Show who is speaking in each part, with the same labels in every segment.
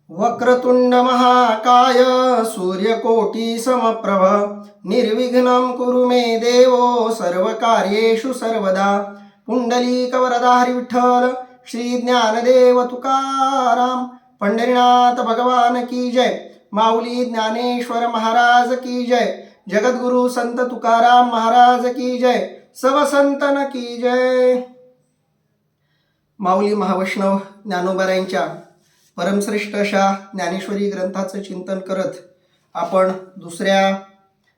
Speaker 1: वक्रतुंड महाकाय सूर्यकोटी समप्रभ निर्विघ्नं कुरु मे देवो सर्वकार्येषु सर्वदा। पुंडलीकवरदा हरी विठ्ठल श्री ज्ञानदेव तुकाराम। पंढरीनाथ भगवान की जय। माऊली ज्ञानेश्वर महाराज की जय। जगद्गुरु संत तुकाराम महाराज की जय। सब संतन की जय। माऊली महावैष्णव ज्ञानोबारायांच्या परमश्रेष्ठ अशा ज्ञानेश्वरी ग्रंथाचं चिंतन करत आपण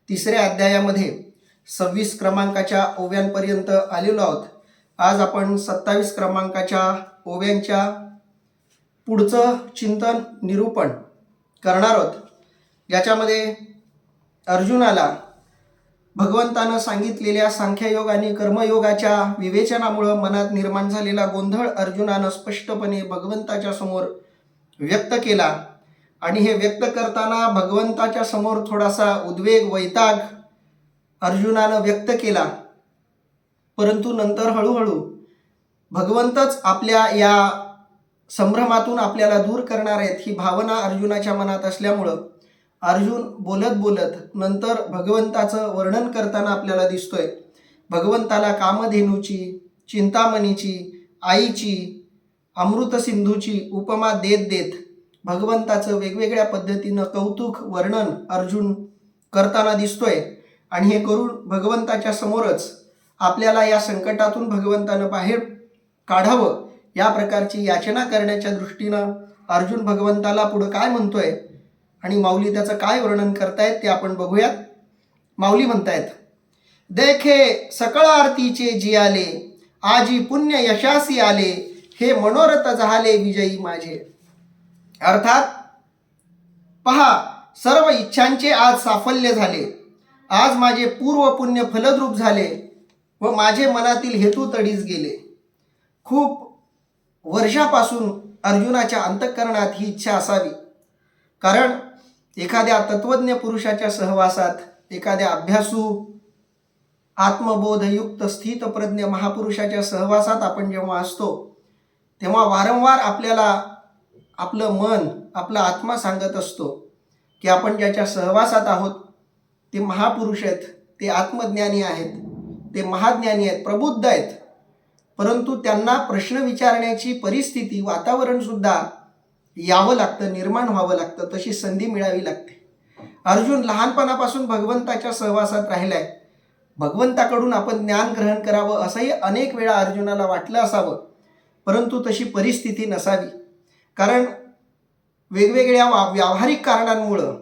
Speaker 1: तिसऱ्या अध्यायामध्ये 26 क्रमांकाच्या ओव्यांपर्यंत आलेलो आहोत। आज आपण 27 क्रमांकाच्या ओव्यांच्या पुढचं चिंतन निरूपण करणार आहोत। याच्यामध्ये अर्जुनाला भगवंतानं सांगितलेल्या सांख्ययोग आणि कर्मयोगाच्या विवेचनामुळे मनात निर्माण झालेला गोंधळ अर्जुनानं स्पष्टपणे भगवंताच्या समोर व्यक्त केला आणि हे व्यक्त करताना भगवंताच्या समोर थोडासा उद्वेग वैताग अर्जुनानं व्यक्त केला। परंतु नंतर हळूहळू भगवंतच आपल्या या संभ्रमातून आपल्याला दूर करणार आहेत ही भावना अर्जुनाच्या मनात असल्यामुळं अर्जुन बोलत बोलत नंतर भगवंताचं वर्णन करताना आपल्याला दिसतोय। भगवंताला कामधेनूची, चिंतामणीची, आईची, अमृतसिंधूची उपमा देत देत भगवंताचं वेगवेगळ्या पद्धतीनं कौतुक वर्णन अर्जुन करताना दिसतोय। आणि हे करून भगवंताच्या समोरच आपल्याला या संकटातून भगवंतानं बाहेर काढावं या प्रकारची याचना करण्याच्या दृष्टीनं अर्जुन भगवंताला पुढं काय म्हणतोय आणि माऊली त्याचं काय वर्णन करतायत ते आपण बघूयात। माऊली म्हणतायत, देखे सकळ आरतीचे जी आले, आजी पुण्य यशासी आले, हे मनोरथ झाले विजयी माझे। अर्थात पहा, सर्व इच्छांचे आज साफल्य झाले, आज माझे पूर्व पुण्य फलद्रूप झाले व माझे मनातील हेतू तडीस गेले। खूप वर्षापासून अर्जुनाच्या अंतःकरणात ही इच्छा असावी, कारण एखाद्या तत्वज्ञ पुरुषाच्या सहवासात, एखाद्या अभ्यासू आत्मबोधयुक्त स्थितप्रज्ञ महापुरुषाच्या सहवासात आपण जेव्हा असतो तेव्हा वारंवार आपल्याला आपलं मन, आपला आत्मा सांगत असतो की आपण ज्याच्या सहवासात आहोत ते महापुरुष आहेत, ते आत्मज्ञानी आहेत, ते महाज्ञानी आहेत, प्रबुद्ध आहेत। परंतु त्यांना प्रश्न विचारण्याची परिस्थिती, वातावरणसुद्धा यावं लागतं, निर्माण व्हावं लागतं, तशी संधी मिळावी लागते। अर्जुन लहानपणापासून भगवंताच्या सहवासात राहिलाय, भगवंताकडून आपण ज्ञान ग्रहण करावं असंही अनेक वेळा अर्जुनाला वाटलं असावं, परंतु तशी परिस्थिती नसावी। कारण वेगवेगळ्या व्यावहारिक कारणांमुळं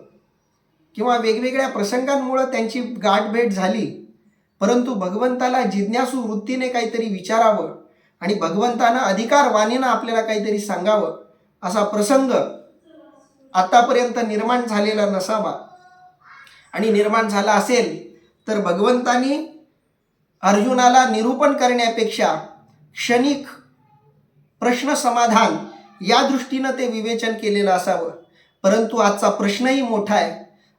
Speaker 1: किंवा वेगवेगळ्या प्रसंगांमुळं त्यांची गाठभेट झाली, परंतु भगवंताला जिज्ञासू वृत्तीने काहीतरी विचारावं आणि भगवंतानं अधिकारवाणीनं आपल्याला काहीतरी सांगावं असा प्रसंग आतापर्यंत निर्माण झालेला नसावा। आणि निर्माण झाला असेल तर भगवंतानी अर्जुनाला निरूपण करण्यापेक्षा क्षणिक प्रश्न समाधान या दृष्टीनं ते विवेचन केलेलं असावं। परंतु आजचा प्रश्नही मोठा आहे,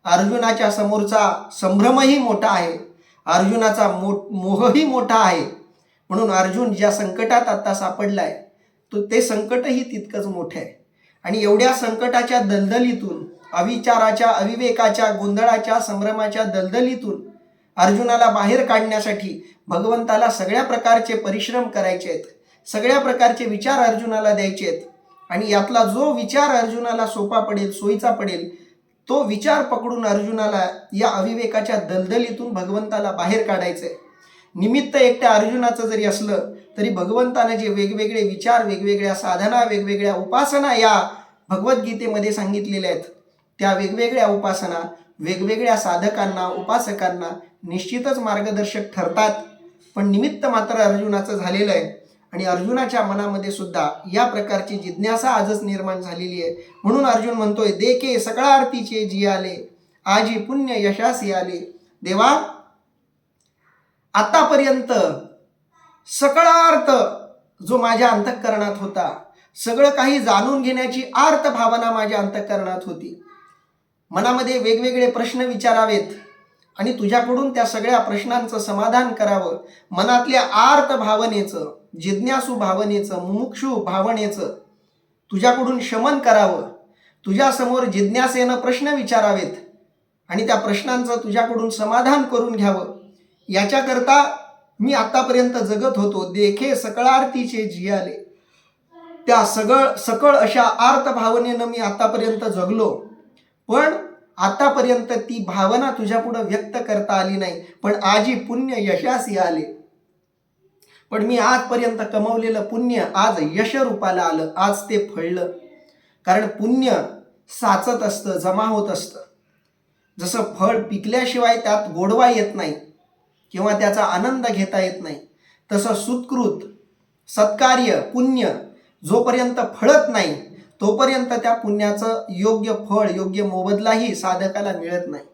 Speaker 1: अर्जुनाच्या समोरचा संभ्रमही मोठा आहे, अर्जुनाचा मोहही मोठा आहे। म्हणून अर्जुन ज्या संकटात आता सापडलाय ते संकटही तितकंच मोठं आहे। आणि एवढ्या संकटाच्या दलदलीतून, अविचाराच्या, अविवेकाच्या, गोंधळाच्या, संभ्रमाच्या दलदलीतून अर्जुनाला बाहेर काढण्यासाठी भगवंताला सगळ्या प्रकारचे परिश्रम करायचे आहेत, सगळ्या प्रकारचे विचार अर्जुनाला द्यायचे आहेत। आणि यातला जो विचार अर्जुनाला सोपा पडेल, सोयीचा पडेल, तो विचार पकडून अर्जुनाला या अविवेकाच्या दलदलीतून भगवंताला बाहेर काढायचंय। निमित्त एकट्या अर्जुनाचं जरी असलं तरी भगवंताने जे वेगवेगळे विचार, वेगवेगळ्या साधना, वेगवेगळ्या उपासना या भगवद्गीतेमध्ये सांगितलेल्या आहेत, त्या वेगवेगळ्या उपासना वेगवेगळ्या साधकांना, उपासकांना निश्चितच मार्गदर्शक ठरतात। पण निमित्त मात्र अर्जुनाचं झालेलं आहे आणि अर्जुनाच्या मनामध्ये सुद्धा या प्रकारची जिज्ञासा आजच निर्माण झालेली आहे। म्हणून अर्जुन म्हणतोय, देखे सकळ आरतीचे जी आले, आजी पुण्य यशासी आले। देवा, आतापर्यंत सकळार्थ जो माझ्या अंतःकरणात होता, सगळं काही जाणून घेण्याची आर्त भावना माझ्या अंतःकरणात होती, मनामध्ये वेगवेगळे प्रश्न विचारावेत आणि तुझ्याकडून त्या सगळ्या प्रश्नांचं समाधान करावं, मनातल्या आर्त भावनेचं, जिज्ञासू भावनेचं, मुमुक्षू भावनेचं तुझ्याकडून शमन करावं, तुझ्यासमोर जिज्ञासेनं प्रश्न विचारावेत आणि त्या प्रश्नांचं तुझ्याकडून समाधान करून घ्यावं, याच्याकरता मी आतापर्यंत जगत होतो. देखे सकळार्थीचे जियाले, त्या सकळ अशा आर्त भावनेनं मी आतापर्यंत जगलो, पण आतापर्यंत ती भावना तुझ्यापुढं व्यक्त करता आली नाही. पण आजी पुण्य यशासी आले, पण मी आजपर्यंत कमवलेलं पुण्य आज यश रूपाला आलं, आज ते फळलं. कारण पुण्य साचत असतं, जमा होत असतं. जसं फळ पिकल्याशिवाय त्यात गोडवा येत नाही किंवा त्याचा आनंद घेता येत नाही, तसं सुकृत सत्कार्य पुण्य जोपर्यंत फळत नाही तोपर्यंत त्या पुण्याचं योग्य फळ, योग्य मोबदलाही साधकाला मिळत नाही.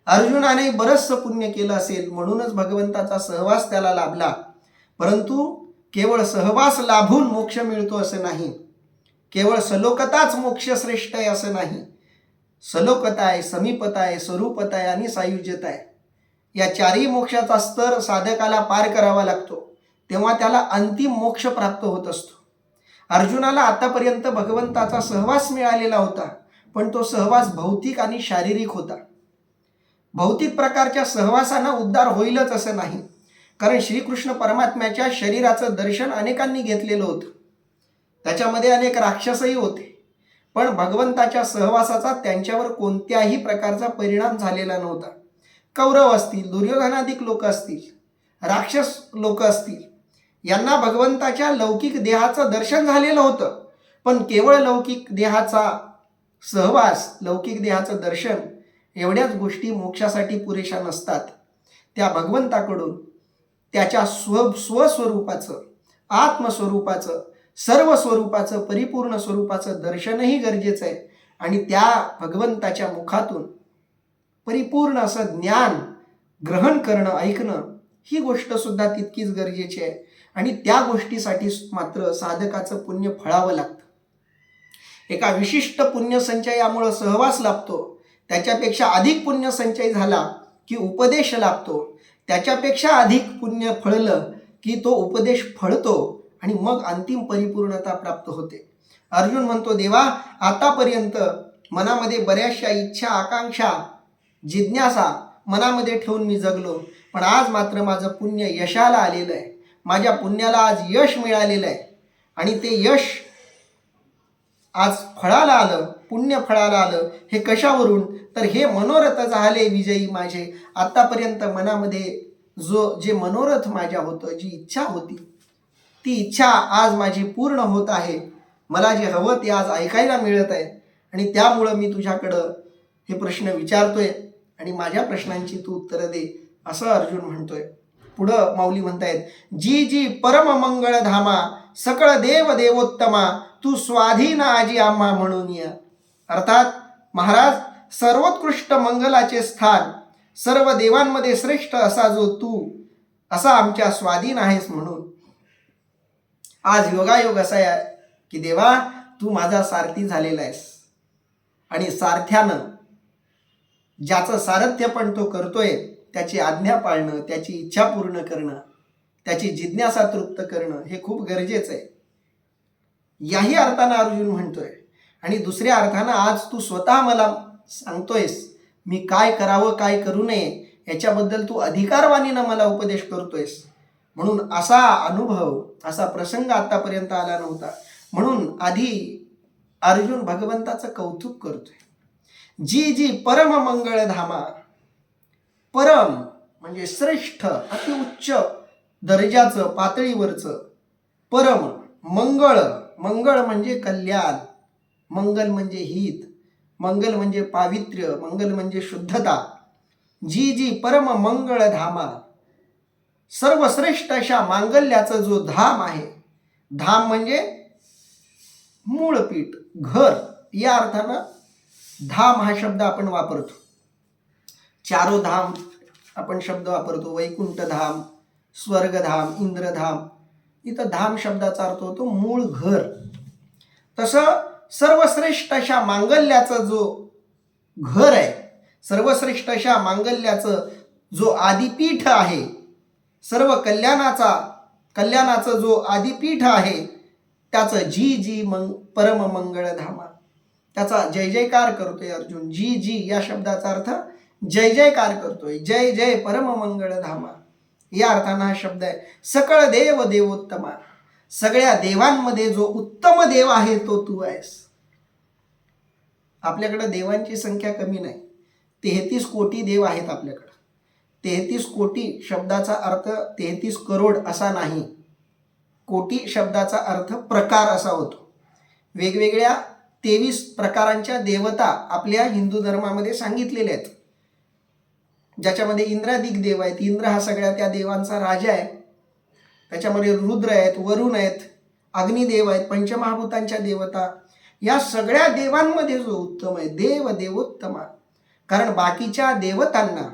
Speaker 1: अर्जुनाने बरंचसं पुण्य केलं असेल म्हणूनच भगवंताचा सहवास त्याला लाभला, परंतु केवळ सहवास लाभून मोक्ष मिळतो असं नाही. केवळ सलोकताच मोक्ष श्रेष्ठ आहे असं नाही. सलोकता आहे, समीपता आहे, स्वरूपता आहे आणि सायुज्यता आहे. या चारही मोक्षाचा स्तर साधकाला पार करावा लागतो, तेव्हा त्याला अंतिम मोक्ष प्राप्त होत असतो. अर्जुनाला आतापर्यंत भगवंताचा सहवास मिळालेला होता, पण तो सहवास भौतिक आणि शारीरिक होता. भौतिक प्रकारच्या सहवासानं उद्धार होईलच असं नाही, कारण श्रीकृष्ण परमात्म्याच्या शरीराचं दर्शन अनेकांनी घेतलेलं होतं. त्याच्यामध्ये अनेक राक्षसही होते, पण भगवंताच्या सहवासाचा त्यांच्यावर कोणत्याही प्रकारचा परिणाम झालेला नव्हता. कौरव असतील, दुर्योधनाधिक लोक असतील, राक्षस लोक असतील, यांना भगवंताच्या लौकिक देहाचं दर्शन झालेलं होतं, पण केवळ लौकिक देहाचा सहवास, लौकिक देहाचं दर्शन एवढ्याच गोष्टी मोक्षासाठी पुरेशा नसतात. त्या भगवंताकडून त्याच्या स्वस्वरूपाचं, आत्मस्वरूपाचं, सर्व स्वरूपाचं, परिपूर्ण स्वरूपाचं दर्शनही गरजेचं आहे. आणि त्या भगवंताच्या मुखातून परिपूर्ण असं ज्ञान ग्रहण करणं, ऐकणं, ही गोष्ट सुद्धा तितकीच गरजेची आहे. आणि त्या गोष्टीसाठी मात्र साधकाचं पुण्य फळावं लागतं. एका विशिष्ट पुण्यसंचयामुळं सहवास लाभतो, त्याच्यापेक्षा अधिक पुण्यसंचय झाला की उपदेश लाभतो, त्याच्यापेक्षा अधिक पुण्य फळलं की तो उपदेश फळतो आणि मग अंतिम परिपूर्णता प्राप्त होते. अर्जुन म्हणतो, देवा आतापर्यंत मनामध्ये बऱ्याचशा इच्छा, आकांक्षा, जिज्ञासा मनामध्ये ठेवून मी जगलो, पण आज मात्र माझं पुण्य यशाला आलेलं आहे. माझ्या पुण्याला आज यश मिळालेलं आहे आणि ते यश आज फळाला आलं, पुण्य फळाला आलं. हे कशावरून? तर हे मनोरथ झाले विजयी माझे. आतापर्यंत मनामध्ये जे मनोरथ माझ्या होतं, जी इच्छा होती, ती इच्छा आज माझी पूर्ण होत आहे. मला जे हवं ते आज ऐकायला मिळत आहे आणि त्यामुळं मी तुझ्याकडं हे प्रश्न विचारतोय आणि माझ्या प्रश्नांची तू उत्तरं दे, असं अर्जुन म्हणतोय. पुढं माऊली म्हणतायत, जी जी परम मंगळ धामा सकळ देव देवोत्तमा तू स्वाधीन आजी आम्हा म्हणून या. अर्थात महाराज, सर्वोत्कृष्ट मंगलाचे स्थान, सर्व देवांमध्ये श्रेष्ठ असा जो तू असा आमच्या स्वाधीन आहेस म्हणून आज योगायोग असा आहे की देवा तू माझा सारथी झालेला आहेस आणि सारथ्यानं ज्याचं सारथ्य पण तो करतोय त्याची आज्ञा पाळणं, त्याची इच्छा पूर्ण करणं, त्याची जिज्ञासा तृप्त करणं हे खूप गरजेचं आहे. याही अर्थानं अर्जुन म्हणतोय. आणि दुसऱ्या अर्थानं आज तू स्वतः मला सांगतोयस मी काय करावं, काय करू नये याच्याबद्दल तू अधिकारवाणीनं मला उपदेश करतोयस. म्हणून असा अनुभव, असा प्रसंग आतापर्यंत आला नव्हता. म्हणून आधी अर्जुन भगवंताचं कौतुक करतोय. जी जी परम मंगळ धामा, परम म्हणजे श्रेष्ठ, अतिउच्च दर्जाचं, पातळीवरचं, परम मंगळ, मंगळ म्हणजे कल्याण, मंगल म्हणजे हित, मंगल म्हणजे पावित्र्य, मंगल म्हणजे शुद्धता. जी जी परम मंगळ धामा, सर्वश्रेष्ठ अशा मांगल्याचं जो धाम आहे, धाम म्हणजे मूळपीठ, घर, या अर्थानं धाम हा शब्द आपण वापरतो. चारो धाम आपण शब्द वापरतो, वैकुंठ धाम, स्वर्गधाम, इंद्रधाम. इथं धाम शब्दाचा अर्थ होतो मूळ घर. तसं सर्वश्रेष्ठ अशा मांगल्याचं जो घर आहे, सर्वश्रेष्ठ अशा मांगल्याचं जो आदिपीठ आहे, सर्व कल्याणाचं जो आदिपीठ आहे, त्याचं जी जी परम मंगळ धामा. त्याचा जय जयकार करतोय अर्जुन. जी जी या शब्दाचा अर्थ जय जयकार करतोय. जय जय परम मंगळ धामा या अर्थानं हा शब्द आहे. सकळ देव देवोत्तमा, सगळ्या देवांमध्ये जो उत्तम देव आहे तो तू आहेस. आपल्याकडे देवांची संख्या कमी नाही, 33 कोटी देव आहेत आपल्याकडे. 33 कोटी शब्दाचा अर्थ 33 करोड असा नाही. कोटी शब्दाचा अर्थ प्रकार असा होतो. वेगवेगळ्या 23 प्रकारांच्या देवता आपल्या हिंदू धर्मामध्ये सांगितलेल्या आहेत, ज्याच्यामध्ये इंद्रादिक देव आहेत. इंद्र हा सगळ्या त्या देवांचा राजा आहे. त्याच्यामध्ये रुद्र आहेत, वरुण आहेत, अग्निदेव आहेत, पंचमहाभूतांच्या देवता. या सगळ्या देवांमध्ये जो उत्तम आहे देव देवोत्तमा. कारण बाकीच्या देवतांना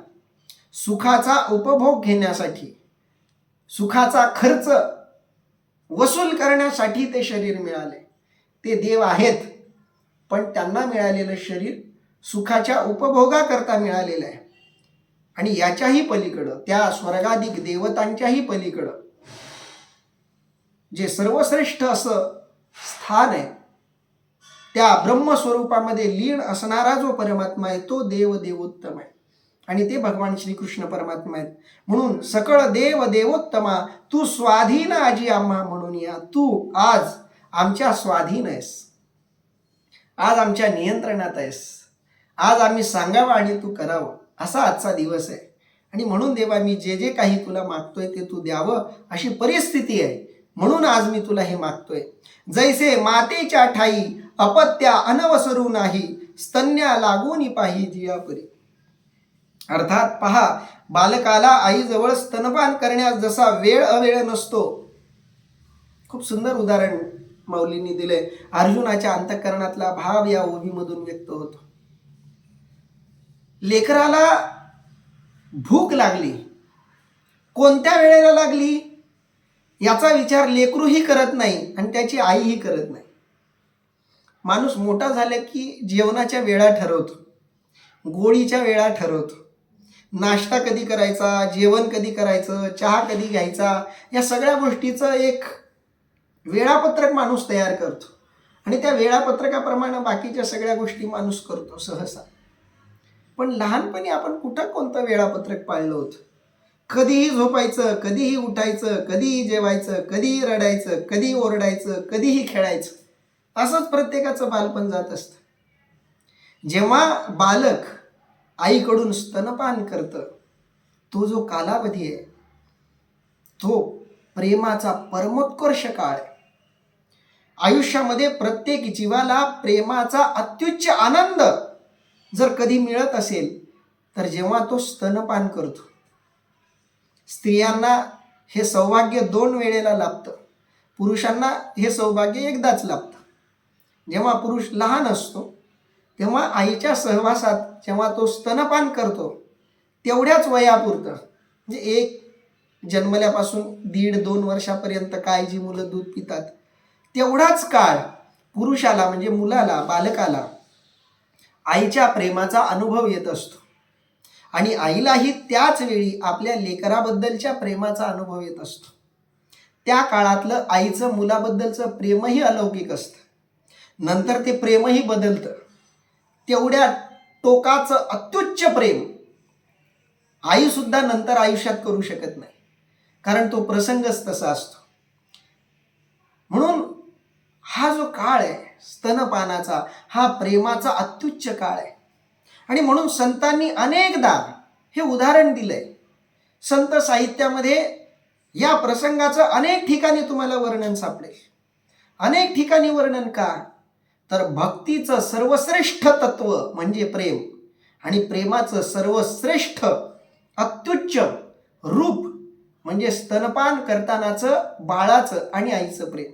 Speaker 1: सुखाचा उपभोग घेण्यासाठी, सुखाचा खर्च वसूल करण्यासाठी ते शरीर मिळाले. ते देव आहेत, पण त्यांना मिळालेलं शरीर सुखाच्या उपभोगाकरता मिळालेलं आहे. आणि याच्याही पलीकडं, त्या स्वर्गाधिक देवतांच्याही पलीकडं जे सर्वश्रेष्ठ असं स्थान आहे, त्या ब्रह्मस्वरूपामध्ये लीन असणारा जो परमात्मा आहे तो देव देवोत्तम आहे. आणि ते भगवान श्रीकृष्ण परमात्मा आहेत. म्हणून सकळ देव देवोत्तमा, तू स्वाधीन आजी आम्हा म्हणून या. तू आज आमच्या स्वाधीन आहेस, आज आमच्या नियंत्रणात आहेस. आज आम्ही सांगावं आणि तू करावं असा आजचा दिवस आहे. आणि म्हणून देवा मी जे जे काही तुला मागतोय ते तू द्यावं अशी परिस्थिती आहे. म्हणून आज मी तुला हे मागतोय. जैसे मातेच्या ठाई अपत्या अनवसरू नाही, स्तन्या लागून पाही जियापरी. अर्थात पहा, बालकाला आईजवळ स्तनपान करण्यास जसा वेळ अवेळ नसतो. खूप सुंदर उदाहरण माऊलींनी दिले. अर्जुनाच्या अंतःकरणातला भाव या ओवीमधून व्यक्त होतो. लेकराला भूक लागली, कोणत्या वेळेला लागली याचा विचार लेकरूही करत नाही आणि त्याची आईही करत नाही. माणूस मोठा झाला की जेवणाच्या वेळा ठरवतो, गोळीच्या वेळा ठरवतो, नाश्ता कधी करायचा, जेवण कधी करायचं, चहा कधी घ्यायचा, या सगळ्या गोष्टीचं एक वेळापत्रक माणूस तयार करतो. आणि त्या वेळापत्रकाप्रमाणे बाकीच्या सगळ्या गोष्टी माणूस करतो सहसा. पण लहानपणी आपण कुठं कोणतं वेळापत्रक पाळलं होतं? कधीही झोपायचं, कधीही उठायचं, कधीही जेवायचं, कधीही रडायचं, कधीही ओरडायचं, कधीही खेळायचं. असंच प्रत्येकाचं बालपण जात असतं. जेव्हा बालक आईकडून स्तनपान करतं, तो जो कालावधी आहे तो प्रेमाचा परमोत्कर्ष काळ आहे. आयुष्यामध्ये प्रत्येक जीवाला प्रेमाचा अत्युच्च आनंद जर कधी मिळत असेल तर जेव्हा तो स्तनपान करतो. स्त्रियांना हे सौभाग्य 2 वेळेला लाभतं, पुरुषांना हे सौभाग्य एकदाच लाभतं. जेव्हा पुरुष लहान असतो तेव्हा आईच्या सहवासात जेव्हा तो स्तनपान करतो तेवढ्याच वयापुरतं, म्हणजे एक जन्मल्यापासून 1.5-2 वर्षापर्यंत काय जी मुलं दूध पितात तेवढाच काळ पुरुषाला म्हणजे मुलाला, बालकाला आईच्या प्रेमाचा अनुभव येत असतो. आणि आईलाही त्याच वेळी आपल्या लेकराबद्दलच्या प्रेमाचा अनुभव येत असतो. त्या काळातलं आईचं मुलाबद्दलचं प्रेमही अलौकिक असतं. नंतर ते प्रेमही बदलतं. तेवढ्या टोकाचं अत्युच्च प्रेम आईसुद्धा नंतर आयुष्यात करू शकत नाही, कारण तो प्रसंगच तसा असतो. म्हणून हा जो काळ आहे स्तनपानाचा, हा प्रेमाचा अत्युच्च काळ आहे. आणि म्हणून संतांनी अनेकदा हे उदाहरण दिलंय. संत साहित्यामध्ये या प्रसंगाचं अनेक ठिकाणी तुम्हाला वर्णन सापडेल. अनेक ठिकाणी वर्णन का? तर भक्तीचं सर्वश्रेष्ठ तत्व म्हणजे प्रेम, आणि प्रेमाचं सर्वश्रेष्ठ अत्युच्च रूप म्हणजे स्तनपान करतानाचं बाळाचं आणि आईचं प्रेम.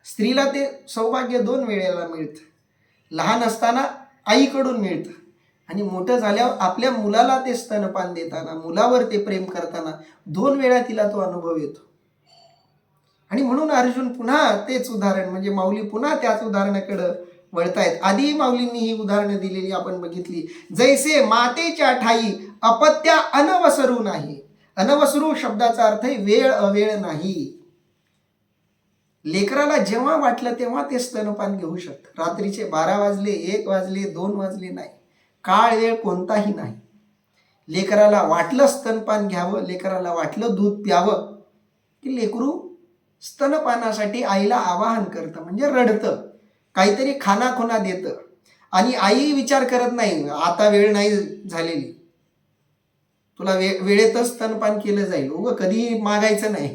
Speaker 1: स्त्रीला ते सौभाग्य 2 वेळेला मिळतं. लहान असताना आईकडून मिळतं आणि मोठं झाल्यावर आपल्या मुलाला ते स्तनपान देताना, मुलावर ते प्रेम करताना 2 वेळा तिला तो अनुभव येतो. आणि म्हणून अर्जुन पुन्हा तेच उदाहरण, म्हणजे माऊली पुन्हा त्याच उदाहरणाकडे वळतायत. आधी माऊलींनी ही उदाहरणं दिलेली आपण बघितली. जैसे मातेच्या ठाई अपत्या अनवसरू नाही. अनवसरू शब्दाचा अर्थ आहे वेळ अवेळ नाही. लेकराला जेव्हा वाटलं तेव्हा ते स्तनपान घेऊ शकतं. रात्रीचे 12 वाजले, 1 वाजले, 2 वाजले नाही, काळ वेळ कोणताही नाही. लेकराला वाटलं स्तनपान घ्यावं, लेकराला वाटलं दूध प्यावं, की लेकरू स्तनपानासाठी आईला आवाहन करतं, म्हणजे रडतं, काहीतरी खानाखुना देतं. आणि आई विचार करत नाही आता वेळ नाही झालेली, तुला वेळेतच स्तनपान केलं जाईल, उगं कधी मागायचं नाही,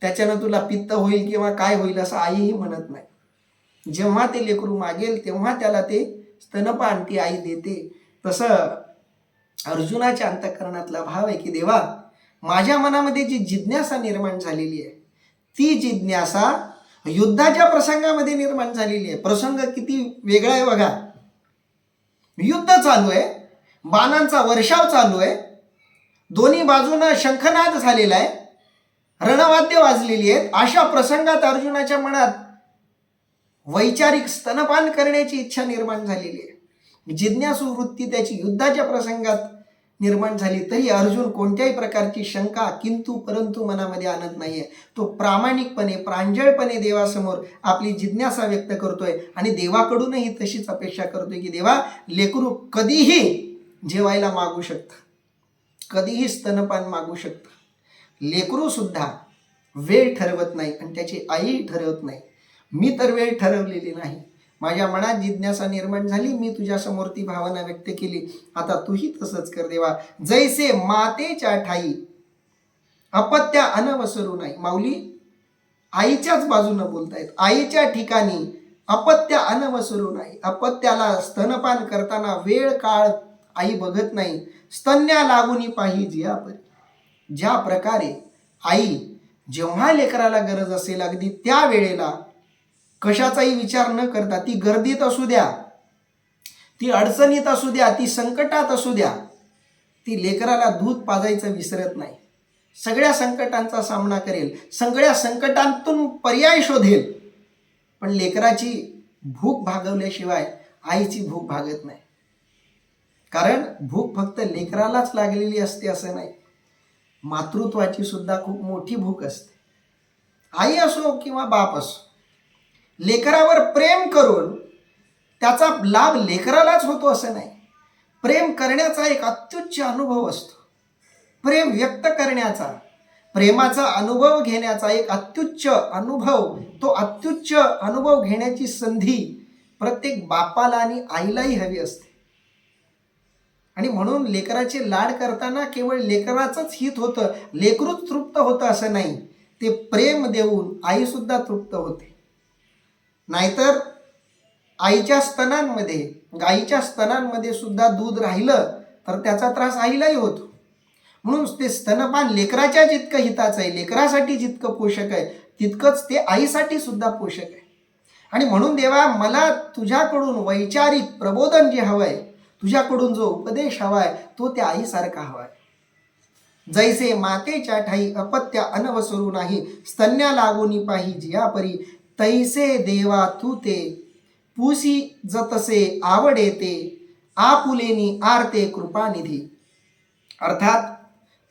Speaker 1: त्याच्यानं तुला पित्त होईल किंवा काय होईल असं आईही म्हणत नाही. जेव्हा ते लेकरू मागेल तेव्हा त्याला ते स्तनपान ती आई देते. तसं अर्जुनाच्या अंतःकरणातला भाव आहे की देवा, माझ्या मनामध्ये जी जिज्ञासा निर्माण झालेली आहे ती जिज्ञासा युद्धाच्या प्रसंगामध्ये निर्माण झालेली आहे. प्रसंग किती वेगळा आहे बघा. युद्ध चालू आहे, बाणांचा वर्षाव चालू आहे, दोन्ही बाजूनं शंखनाद झालेला आहे, रणवाद्य वाजलेली आहेत. अशा प्रसंगात अर्जुनाच्या मनात वैचारिक स्तनपान करण्याची इच्छा निर्माण झालेली आहे. जिज्ञासू वृत्ती त्याची युद्धाच्या प्रसंगात निर्माण झाली, तरी अर्जुन कोणत्याही प्रकारची शंका किंतु परंतु मनामध्ये आणत नाहीये. तो प्रामाणिकपणे प्रांजळपणे देवासमोर आपली जिज्ञासा व्यक्त करतोय आणि देवाकडूनही तशीच अपेक्षा करतोय की देवा, लेकरू कधीही जेवायला मागू शकतं, कधीही स्तनपान मागू शकतं. लेकरू सुद्धा वेळ ठरवत नाही आणि त्याची आई ठरवत नाही. मी तर वेळ ठरवलेली नाही, माझ्या मनात जिज्ञासा निर्माण झाली, मी तुझ्या समोर ती भावना व्यक्त केली, आता तूही तसंच कर देवा. जैसे मातेच्या ठाई अपत्या अनवसरू नाही. माऊली आईच्याच बाजूनं बोलतायत. आईच्या ठिकाणी अपत्या अनवसरू नाही. अपत्याला स्तनपान करताना वेळ काळ आई बघत नाही. स्तन्या लागूनी पाहिजे आपण. ज्या प्रकारे आई जेव्हा लेकराला गरज असेल अगदी त्या वेळेला कशाचाही विचार न करता, ती गर्दीत असू द्या, ती अडचणीत असू द्या, ती संकटात असू द्या, ती लेकराला दूध पाजायचं विसरत नाही. सगळ्या संकटांचा सामना करेल, सगळ्या संकटांतून पर्याय शोधेल, पण लेकराची भूक भागवल्याशिवाय आईची भूक भागत नाही. कारण भूक फक्त लेकरालाच लागलेली असते असं नाही, मातृत्वाची सुद्धा खूप मोठी भूक असते. आई असो किंवा बाप असो, लेकरावर प्रेम करून त्याचा लाभ लेकरालाच होतो असं नाही. प्रेम करण्याचा एक अत्युच्च अनुभव असतो. प्रेम व्यक्त करण्याचा, प्रेमाचा अनुभव घेण्याचा एक अत्युच्च अनुभव, तो अत्युच्च अनुभव घेण्याची संधी प्रत्येक बापाला आणि आईलाही हवी असते. आणि म्हणून लेकराचे लाड करताना केवळ लेकराचंच हित होतं, लेकरूच तृप्त होतं असं नाही, ते प्रेम देऊन आईसुद्धा तृप्त होते. नाहीतर आईच्या स्तनांमध्ये सुद्धा दूध राहिलं तर त्याचा त्रास आईलाही होतो. म्हणून ते स्तनपान लेकराच्या जितकं हिताचं आहे, लेकरासाठी जितकं पोषक आहे, तितकंच ते आईसाठी सुद्धा पोषक आहे. आणि म्हणून देवा, मला तुझ्याकडून वैचारिक प्रबोधन जे हवं आहे, तुझ्याकडून जो उपदेश हवा आहे, तो त्या आईसारखा हवा आहे. जैसे मातेच्या ठाई अपत्या अनवसरू नाही, स्तन्या लागूनी पाहिजे या परी, तैसे देवा तू ते पुसी जतसे आवडेते, आपुलेनी आरते कृपानिधी. अर्थात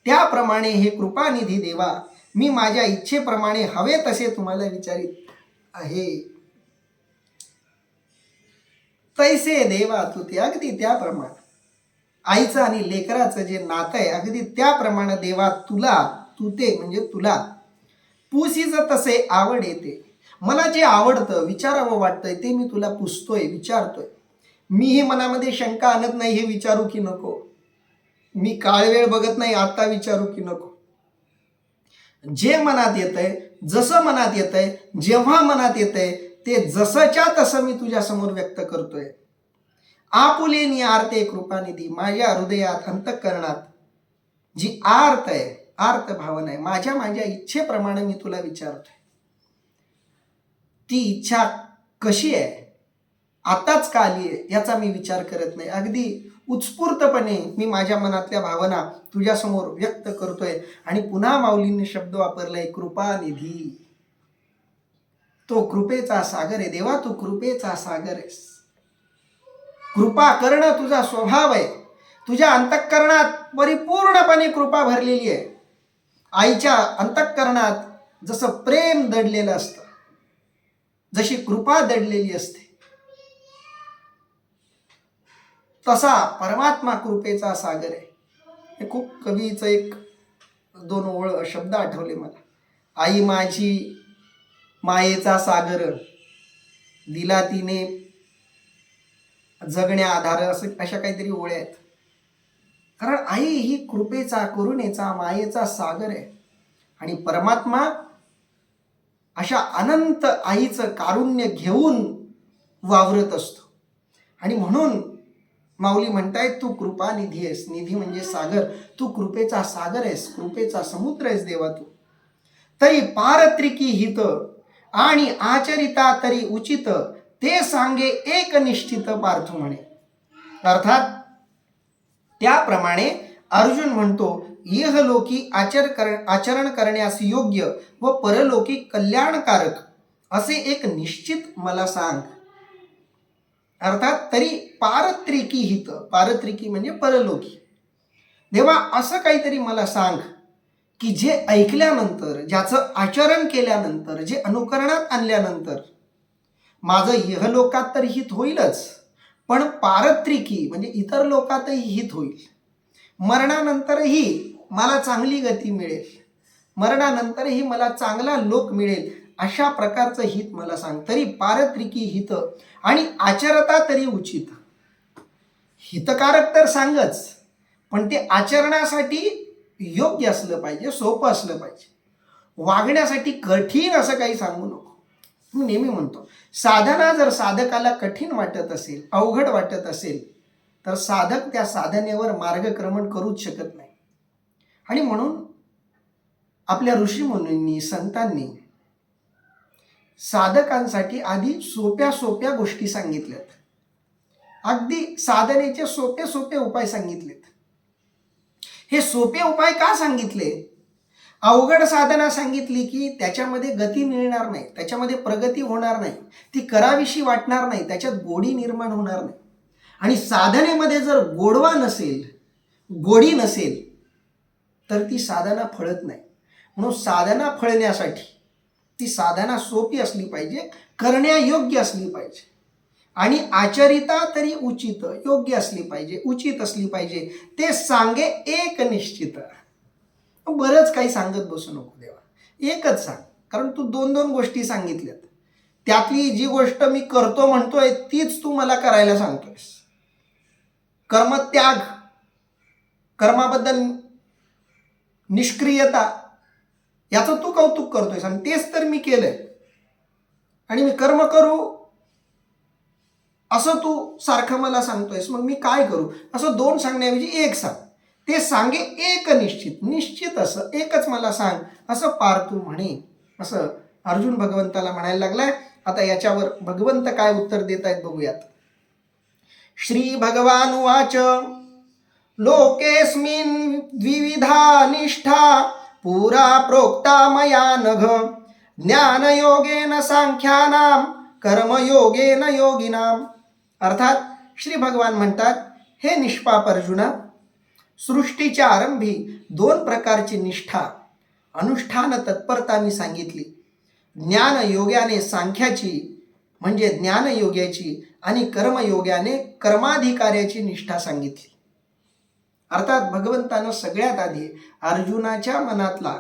Speaker 1: त्याप्रमाणे हे कृपानिधी देवा, मी माझ्या इच्छेप्रमाणे हवे तसे तुम्हाला विचारित आहे. तैसे देवा तू ते, अगदी त्याप्रमाणे आईचं आणि लेकराचं जे नातं आहे अगदी त्याप्रमाणे देवा तुला, तू ते म्हणजे तुला, पुसीज तसे आवड येते. मला जे आवडतं, विचारावं वाटतंय ते मी तुला पुसतोय, विचारतोय. मीही मनामध्ये शंका आणत नाही हे विचारू की नको, मी काळ वेळ बघत नाही आता विचारू की नको. जे मनात येतंय, जसं मनात येतंय, जेव्हा मनात येतंय ते जसंच्या तसं मी तुझ्या समोर व्यक्त करतोय. आपुलेनी आरते कृपानिधी. माझ्या हृदयात अंतःकरणात जी आर्त आहे, आर्त भावना आहे, माझ्या इच्छेप्रमाणे मी तुला विचारतोय. ती इच्छा कशी आहे, आताच का आली आहे याचा मी विचार करत नाही. अगदी उत्स्फूर्तपणे मी माझ्या मनातल्या भावना तुझ्यासमोर व्यक्त करतोय. आणि पुन्हा माऊलींनी शब्द वापरलाय कृपानिधी. तो कृपेचा सागर आहे देवा, तू कृपेचा सागर आहेस. कृपा करणं तुझा स्वभाव आहे. तुझ्या अंतःकरणात परिपूर्णपणे कृपा भरलेली आहे. आईच्या अंतःकरणात जसं प्रेम दडलेलं असतं, जशी कृपा दडलेली असते तसा परमात्मा कृपेचा सागर आहे. हे खूप कवीचं एक दोन ओळ शब्द आठवले मला. आई माझी मायेचा सागर, दिला तिने जगण्या आधार, असं अशा काहीतरी ओळ्या आहेत. कारण आई ही कृपेचा, करुणेचा, मायेचा सागर आहे आणि परमात्मा अशा अनंत आईचं कारुण्य घेऊन वावरत असतो. आणि म्हणून माऊली म्हणतायत, तू कृपा निधी आहेस. निधी म्हणजे सागर. तू कृपेचा सागर आहेस, कृपेचा समुद्र आहेस देवा तू. तरी पारत्रिकी हित आणि आचरिता तरी उचित, ते सांगे एक निश्चित पार्थू म्हणे. अर्थात त्याप्रमाणे अर्जुन म्हणतो, इहलोकी आचरण करण्यास योग्य व परलोकी कल्याणकारक असे एक निश्चित मला सांग. अर्थात तरी पारत्रिकी हित, पारत्रिकी म्हणजे परलोकी, देवा असं काहीतरी मला सांग की जे ऐकल्यानंतर, ज्याचं आचरण केल्यानंतर, जे अनुकरणात आणल्यानंतर माझं इहलोकात तर हित होईलच, पण पारत्रिकी म्हणजे इतर लोकातही हित होईल. मरणानंतरही मला चांगली गती मिळेल, मरणानंतरही मला चांगला लोक मिळेल, अशा प्रकारचं हित मला सांग. तरी पारत्रिकी हित आणि आचरता तरी उचित. हितकारक तर सांगच, पण ते आचरणासाठी योग्य असलं पाहिजे, सोपं असलं पाहिजे. वागण्यासाठी कठीण असं काही सांगू नको. मी नेहमी म्हणतो, साधना जर साधकाला कठीण वाटत असेल, अवघड वाटत असेल, तर साधक त्या साधनेवर मार्गक्रमण करूच शकत नाही. आणि म्हणून आपल्या ऋषीमुनींनी, संतांनी साधकांसाठी आधी सोप्या सोप्या गोष्टी सांगितल्यात. अगदी साधनेचे सोपे सोपे उपाय सांगितलेत. हे सोपे उपाय का सांगितले? अवघड साधना सांगितली की त्याच्यामध्ये गती मिळणार नाही, त्याच्यामध्ये प्रगती होणार नाही, ती करावीशी वाटणार नाही, त्याच्यात गोडी निर्माण होणार नाही. आणि साधनेमध्ये जर गोडवा नसेल, गोडी नसेल, तर ती साधना फळत नाही. म्हणून साधना फळण्यासाठी ती साधना सोपी असली पाहिजे, करण्यायोग्य असली पाहिजे आणि आचरिता तरी उचित, योग्य असली पाहिजे, उचित असली पाहिजे. ते सांगे एक निश्चित. बरंच काही सांगत बसू नको देवा, एकच सांग. कारण तू दोन दोन गोष्टी सांगितल्यात, त्यातली जी गोष्ट मी करतो म्हणतोय तीच तू मला करायला सांगतोयस. कर्मत्याग, कर्माबद्दल निष्क्रियता, याचं तू कौतुक करतोयस आणि तेच तर मी केलंय. आणि मी कर्म करू असं तू सारखं मला सांगतोयस, मग मी काय करू? असं दोन सांगण्याऐवजी एक सांग. ते सांगे एक निश्चित, निश्चित असं एकच मला सांग, असं पार्थू म्हणे. असं अर्जुन भगवंताला म्हणायला लागलाय. आता याच्यावर भगवंत काय उत्तर देत आहेत बघूयात. श्री भगवान उवाच, लोकेस्मिन् द्विविधा निष्ठा पुरा प्रोक्ता मया नघ, ज्ञानयोगेन सांख्यानां कर्मयोगेन योगिनाम. अर्थात श्री भगवान म्हणतात, हे निष्पाप अर्जुना, सृष्टीच्या आरंभी दोन प्रकारची निष्ठा, अनुष्ठान तत्परता मी सांगितली. ज्ञानयोग्याने सांख्याची म्हणजे ज्ञानयोग्याची आणि कर्मयोग्याने कर्माधिकार्याची निष्ठा सांगितली. अर्थात भगवंतानं सगळ्यात आधी अर्जुनाच्या मनातला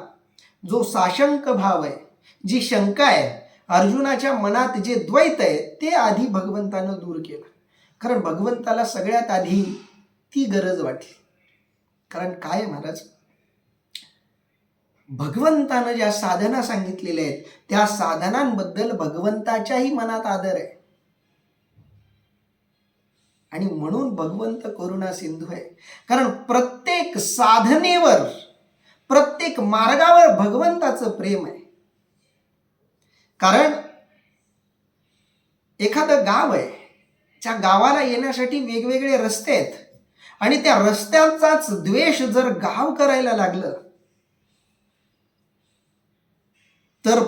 Speaker 1: जो साशंक भाव आहे, जी शंका आहे, अर्जुनाच्या मनात जे द्वैत आहे, ते आधी भगवंतानं दूर केलं. कारण भगवंताला सगळ्यात आधी ती गरज वाटली. कारण काय महाराज, भगवंतानं ज्या साधना सांगितलेल्या आहेत त्या साधनांबद्दल भगवंताच्याही मनात आदर आहे. आणि म्हणून भगवंत करुणा सिंधू आहे. कारण प्रत्येक साधनेवर, प्रत्येक मार्गावर भगवंताचं प्रेम आहे. कारण एखादं गाव आहे, त्या गावाला येण्यासाठी वेगवेगळे रस्ते आहेत आणि त्या रस्त्यांचाच द्वेष जर गाव करायला लागलं तर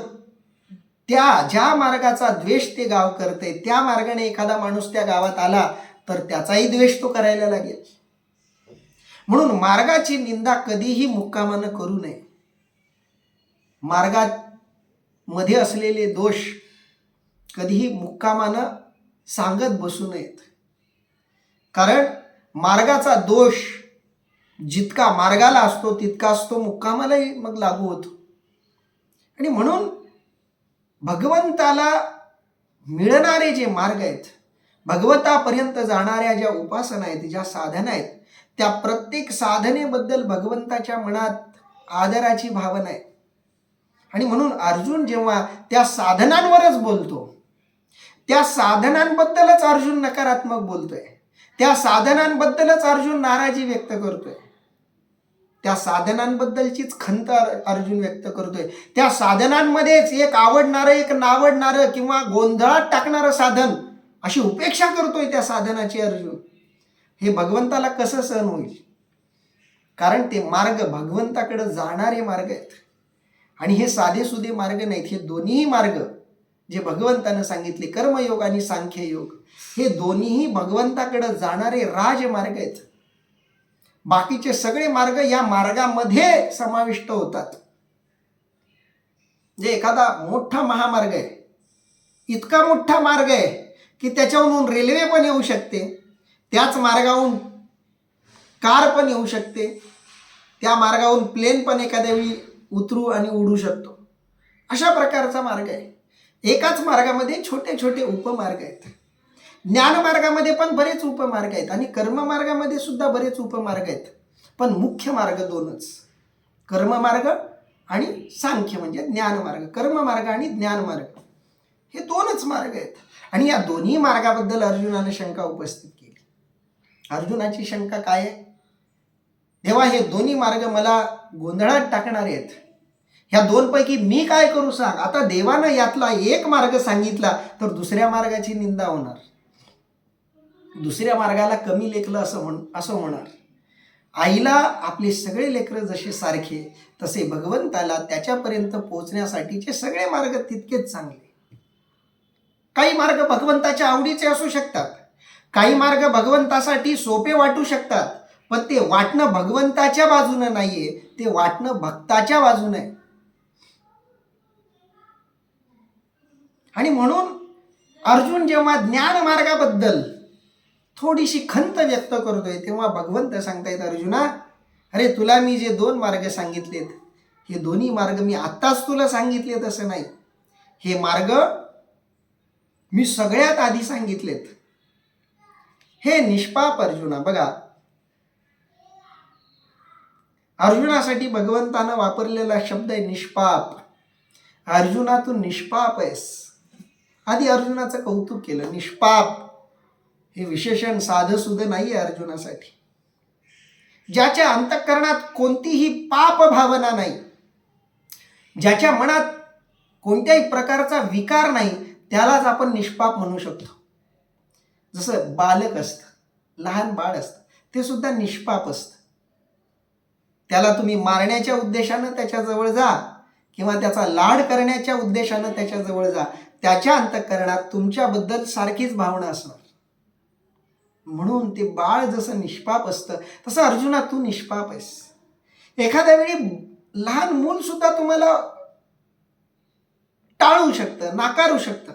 Speaker 1: त्या ज्या मार्गाचा द्वेष ते गाव करते, त्या मार्गाने एखादा माणूस त्या गावात आला तर त्याचाही द्वेष तो करायला लागेल. म्हणून मार्गाची निंदा कधीही मुक्कामानं करू नये. मार्गात मध्ये असलेले दोष कधीही मुक्कामानं सांगत बसू नयेत. कारण मार्गाचा दोष जितका मार्गाला असतो तितकाच तो मुक्कामालाही मग लागू होतो. आणि म्हणून भगवंताला मिळणारे जे मार्ग आहेत, भगवंतापर्यंत जाणाऱ्या ज्या उपासना आहेत, ज्या साधना आहेत, त्या प्रत्येक साधनेबद्दल भगवंताच्या मनात आदराची भावना आहे. आणि म्हणून अर्जुन जेव्हा त्या साधनांवरच बोलतो, त्या साधनांबद्दलच अर्जुन नकारात्मक बोलतोय, त्या साधनांबद्दलच अर्जुन नाराजी व्यक्त करतोय, त्या साधनांबद्दलचीच खंत अर्जुन व्यक्त करतोय, त्या साधनांमध्येच एक आवडणारं एक नावडणारं किंवा गोंधळात टाकणारं साधन अशी उपेक्षा करतोय त्या साधनाची अर्जुन. हे भगवंताला कसं सहन होईल? कारण ते मार्ग भगवंताकडे जाणारे मार्ग आहेत. आणि हे साधेसुधे मार्ग नाहीत. हे दोन्हीही मार्ग जे भगवंतानं सांगितले, कर्मयोग आणि सांख्ययोग, हे दोन्हीही भगवंताकडे जाणारे राजमार्ग आहेत. बाकीचे सगळे मार्ग या मार्गामध्ये समाविष्ट होतात. जे एखादा मोठा महामार्ग आहे, इतका मोठा मार्ग आहे की त्याच्यावरून रेल्वे पण येऊ शकते, त्याच मार्गावरून कार पण येऊ शकते, त्या मार्गावरून प्लेन पण एखाद्या वेळी उतरू आणि उडू शकतो. अशा प्रकारचा मार्ग आहे. एकाच मार्गामध्ये छोटे छोटे उपमार्ग आहेत. ज्ञानमार्गामध्ये पण बरेच उपमार्ग आहेत आणि कर्ममार्गामध्ये सुद्धा बरेच उपमार्ग आहेत. पण मुख्य मार्ग दोनच, कर्ममार्ग आणि सांख्य म्हणजे ज्ञानमार्ग. कर्ममार्ग आणि ज्ञानमार्ग हे दोनच मार्ग आहेत. आणि या दोन्ही मार्गाबद्दल अर्जुनाने शंका उपस्थित केली. अर्जुनाची शंका काय आहे? देवा, हे दोन्ही मार्ग मला गोंधळात टाकणारे आहेत. ह्या दोनपैकी मी काय करू सांग? आता देवानं यातला एक मार्ग सांगितला तर दुसऱ्या मार्गाची निंदा होणार, दुसऱ्या मार्गाला कमी लेखलं असं होणार. आईला आपले सगळे लेकरं जसे सारखे, तसे भगवंताला त्याच्यापर्यंत पोहोचण्यासाठीचे सगळे मार्ग तितकेच चांगले. काही मार्ग भगवंताच्या आवडीचे असू शकतात, काही मार्ग भगवंतासाठी सोपे वाटू शकतात, पण ते वाटणं भगवंताच्या बाजूनं नाहीये, ते वाटणं भक्ताच्या बाजूनं आहे. आणि म्हणून अर्जुन जेव्हा ज्ञान मार्गाबद्दल थोडीशी खंत व्यक्त करतोय, तेव्हा भगवंत सांगतायत, अर्जुना, अरे तुला मी जे दोन मार्ग सांगितलेत, हे दोन्ही मार्ग मी आत्ताच तुला सांगितलेत असं नाही. हे मार्ग मी सगळ्यात आधी सांगितलेत. हे निष्पाप अर्जुना, बघा, अर्जुनासाठी भगवंतानं वापरलेला शब्द आहे निष्पाप. अर्जुना, तू निष्पाप आहेस. आधी अर्जुनाचं कौतुक केलं. निष्पाप हे विशेषण साधंसुध नाही आहे अर्जुनासाठी. ज्याच्या अंतःकरणात कोणतीही पाप भावना नाही, ज्याच्या मनात कोणत्याही प्रकारचा विकार नाही, त्यालाच आपण निष्पाप म्हणू शकतो. जसं बालक असतं, लहान बाळ असतं, ते सुद्धा निष्पाप असतं. त्याला तुम्ही मारण्याच्या उद्देशानं त्याच्याजवळ जा किंवा त्याचा लाड करण्याच्या उद्देशानं त्याच्याजवळ जा, त्याच्या अंतःकरणात तुमच्याबद्दल सारखीच भावना असणार. म्हणून ते बाळ जसं निष्पाप असतं, तसं अर्जुना तू निष्पाप आहेस. एखाद्या वेळी लहान मूल सुद्धा तुम्हाला टाळू शकतं, नाकारू शकतं.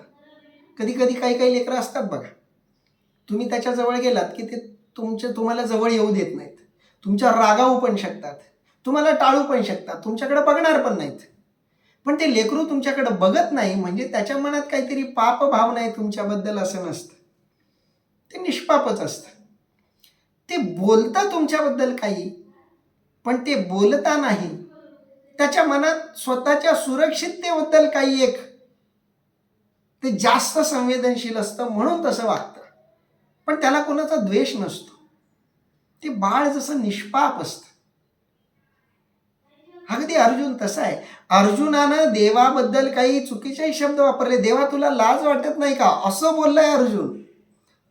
Speaker 1: कधी कधी काही काही लेकरं असतात बघा, तुम्ही त्याच्याजवळ गेलात की ते तुम्हाला जवळ येऊ देत नाहीत, तुमच्यावर रागावू पण शकतात, तुम्हाला टाळू पण शकतात, तुमच्याकडे बघणार पण नाहीत. पण ते लेकरू तुमच्याकडे बघत नाही म्हणजे त्याच्या मनात काहीतरी पाप भावना आहे तुमच्याबद्दल असं नसतं, ते निष्पापच असतं. ते बोलतं तुमच्याबद्दल काही, पण ते बोलतानाही त्याच्या मनात स्वतःच्या सुरक्षिततेबद्दल काही एक ते जास्त संवेदनशील असतं, म्हणून तसं वागतं. पण त्याला कोणाचा द्वेष नसतो. ते बाळ जसं निष्पाप असतं, अगदी अर्जुन तसा आहे. अर्जुनानं देवाबद्दल काही चुकीचेही शब्द वापरले. देवा, तुला लाज वाटत नाही का, असं बोललाय अर्जुन.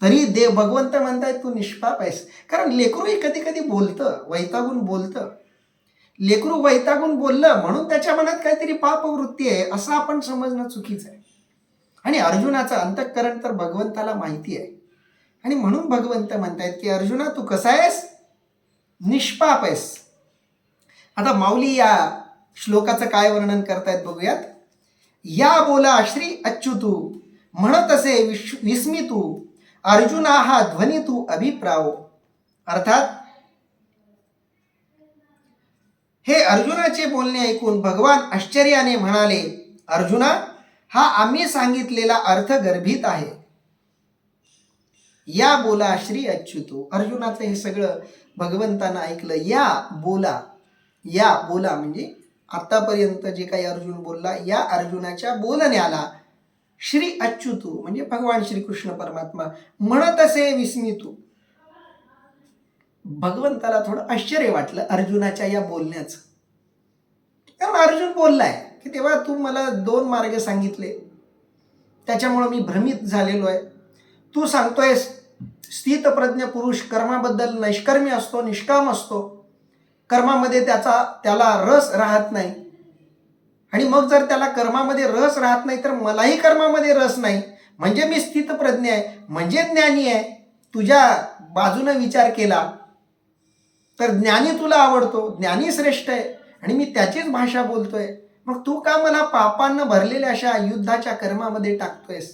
Speaker 1: तरी भगवंत म्हणतायत तू निष्पाप आहेस. कारण लेकरूही कधी कधी बोलतं, वैतागून बोलतं. लेकरू वैतागून बोललं म्हणून त्याच्या मनात काहीतरी पापवृत्ती आहे असं आपण समजणं चुकीचं आहे. आणि अर्जुनाचं अंतःकरण तर भगवंताला माहिती आहे. आणि म्हणून भगवंत म्हणतायत की अर्जुना, तू कसा आहेस? निष्पाप आहेस. आता माऊली या श्लोकाचं काय वर्णन करतायत बघूयात. या बोला श्री अच्युतू म्हणत असे विस्मितू अर्जुना हा ध्वनी तू अभिप्राव. अर्थात हे अर्जुनाचे बोलणे ऐकून भगवान आश्चर्याने म्हणाले, अर्जुना, हा आम्ही सांगितलेला अर्थ गर्भित आहे. या बोला श्री अच्युतो. अर्जुनाचं हे सगळं भगवंतानं ऐकलं. या बोला म्हणजे आतापर्यंत जे काही अर्जुन बोलला, या अर्जुनाच्या बोलण्याला श्री अच्युतो म्हणजे भगवान श्रीकृष्ण परमात्मा म्हणत असे विस्मितू. भगवंताला थोडं आश्चर्य वाटलं अर्जुनाच्या या बोलण्याचं. कारण अर्जुन बोललाय की तेव्हा तू मला 2 मार्ग सांगितले, त्याच्यामुळे मी भ्रमित झालेलो आहे. तू सांगतोयस स्थितप्रज्ञ पुरुष कर्माबद्दल नैष्कर्मी असतो, निष्काम असतो, कर्मामध्ये त्याला रस राहत नाही. आणि मग जर त्याला कर्मामध्ये रस राहत नाही तर मलाही कर्मामध्ये रस नाही, म्हणजे मी स्थितप्रज्ञ आहे, म्हणजे ज्ञानी आहे. तुझ्या बाजूने विचार केला तर ज्ञानी तुला आवडतो, ज्ञानी श्रेष्ठ आहे आणि मी त्याचीच भाषा बोलतोय. मग तू का मला पापांना भरलेल्या अशा युद्धाच्या कर्मामध्ये टाकतोयस?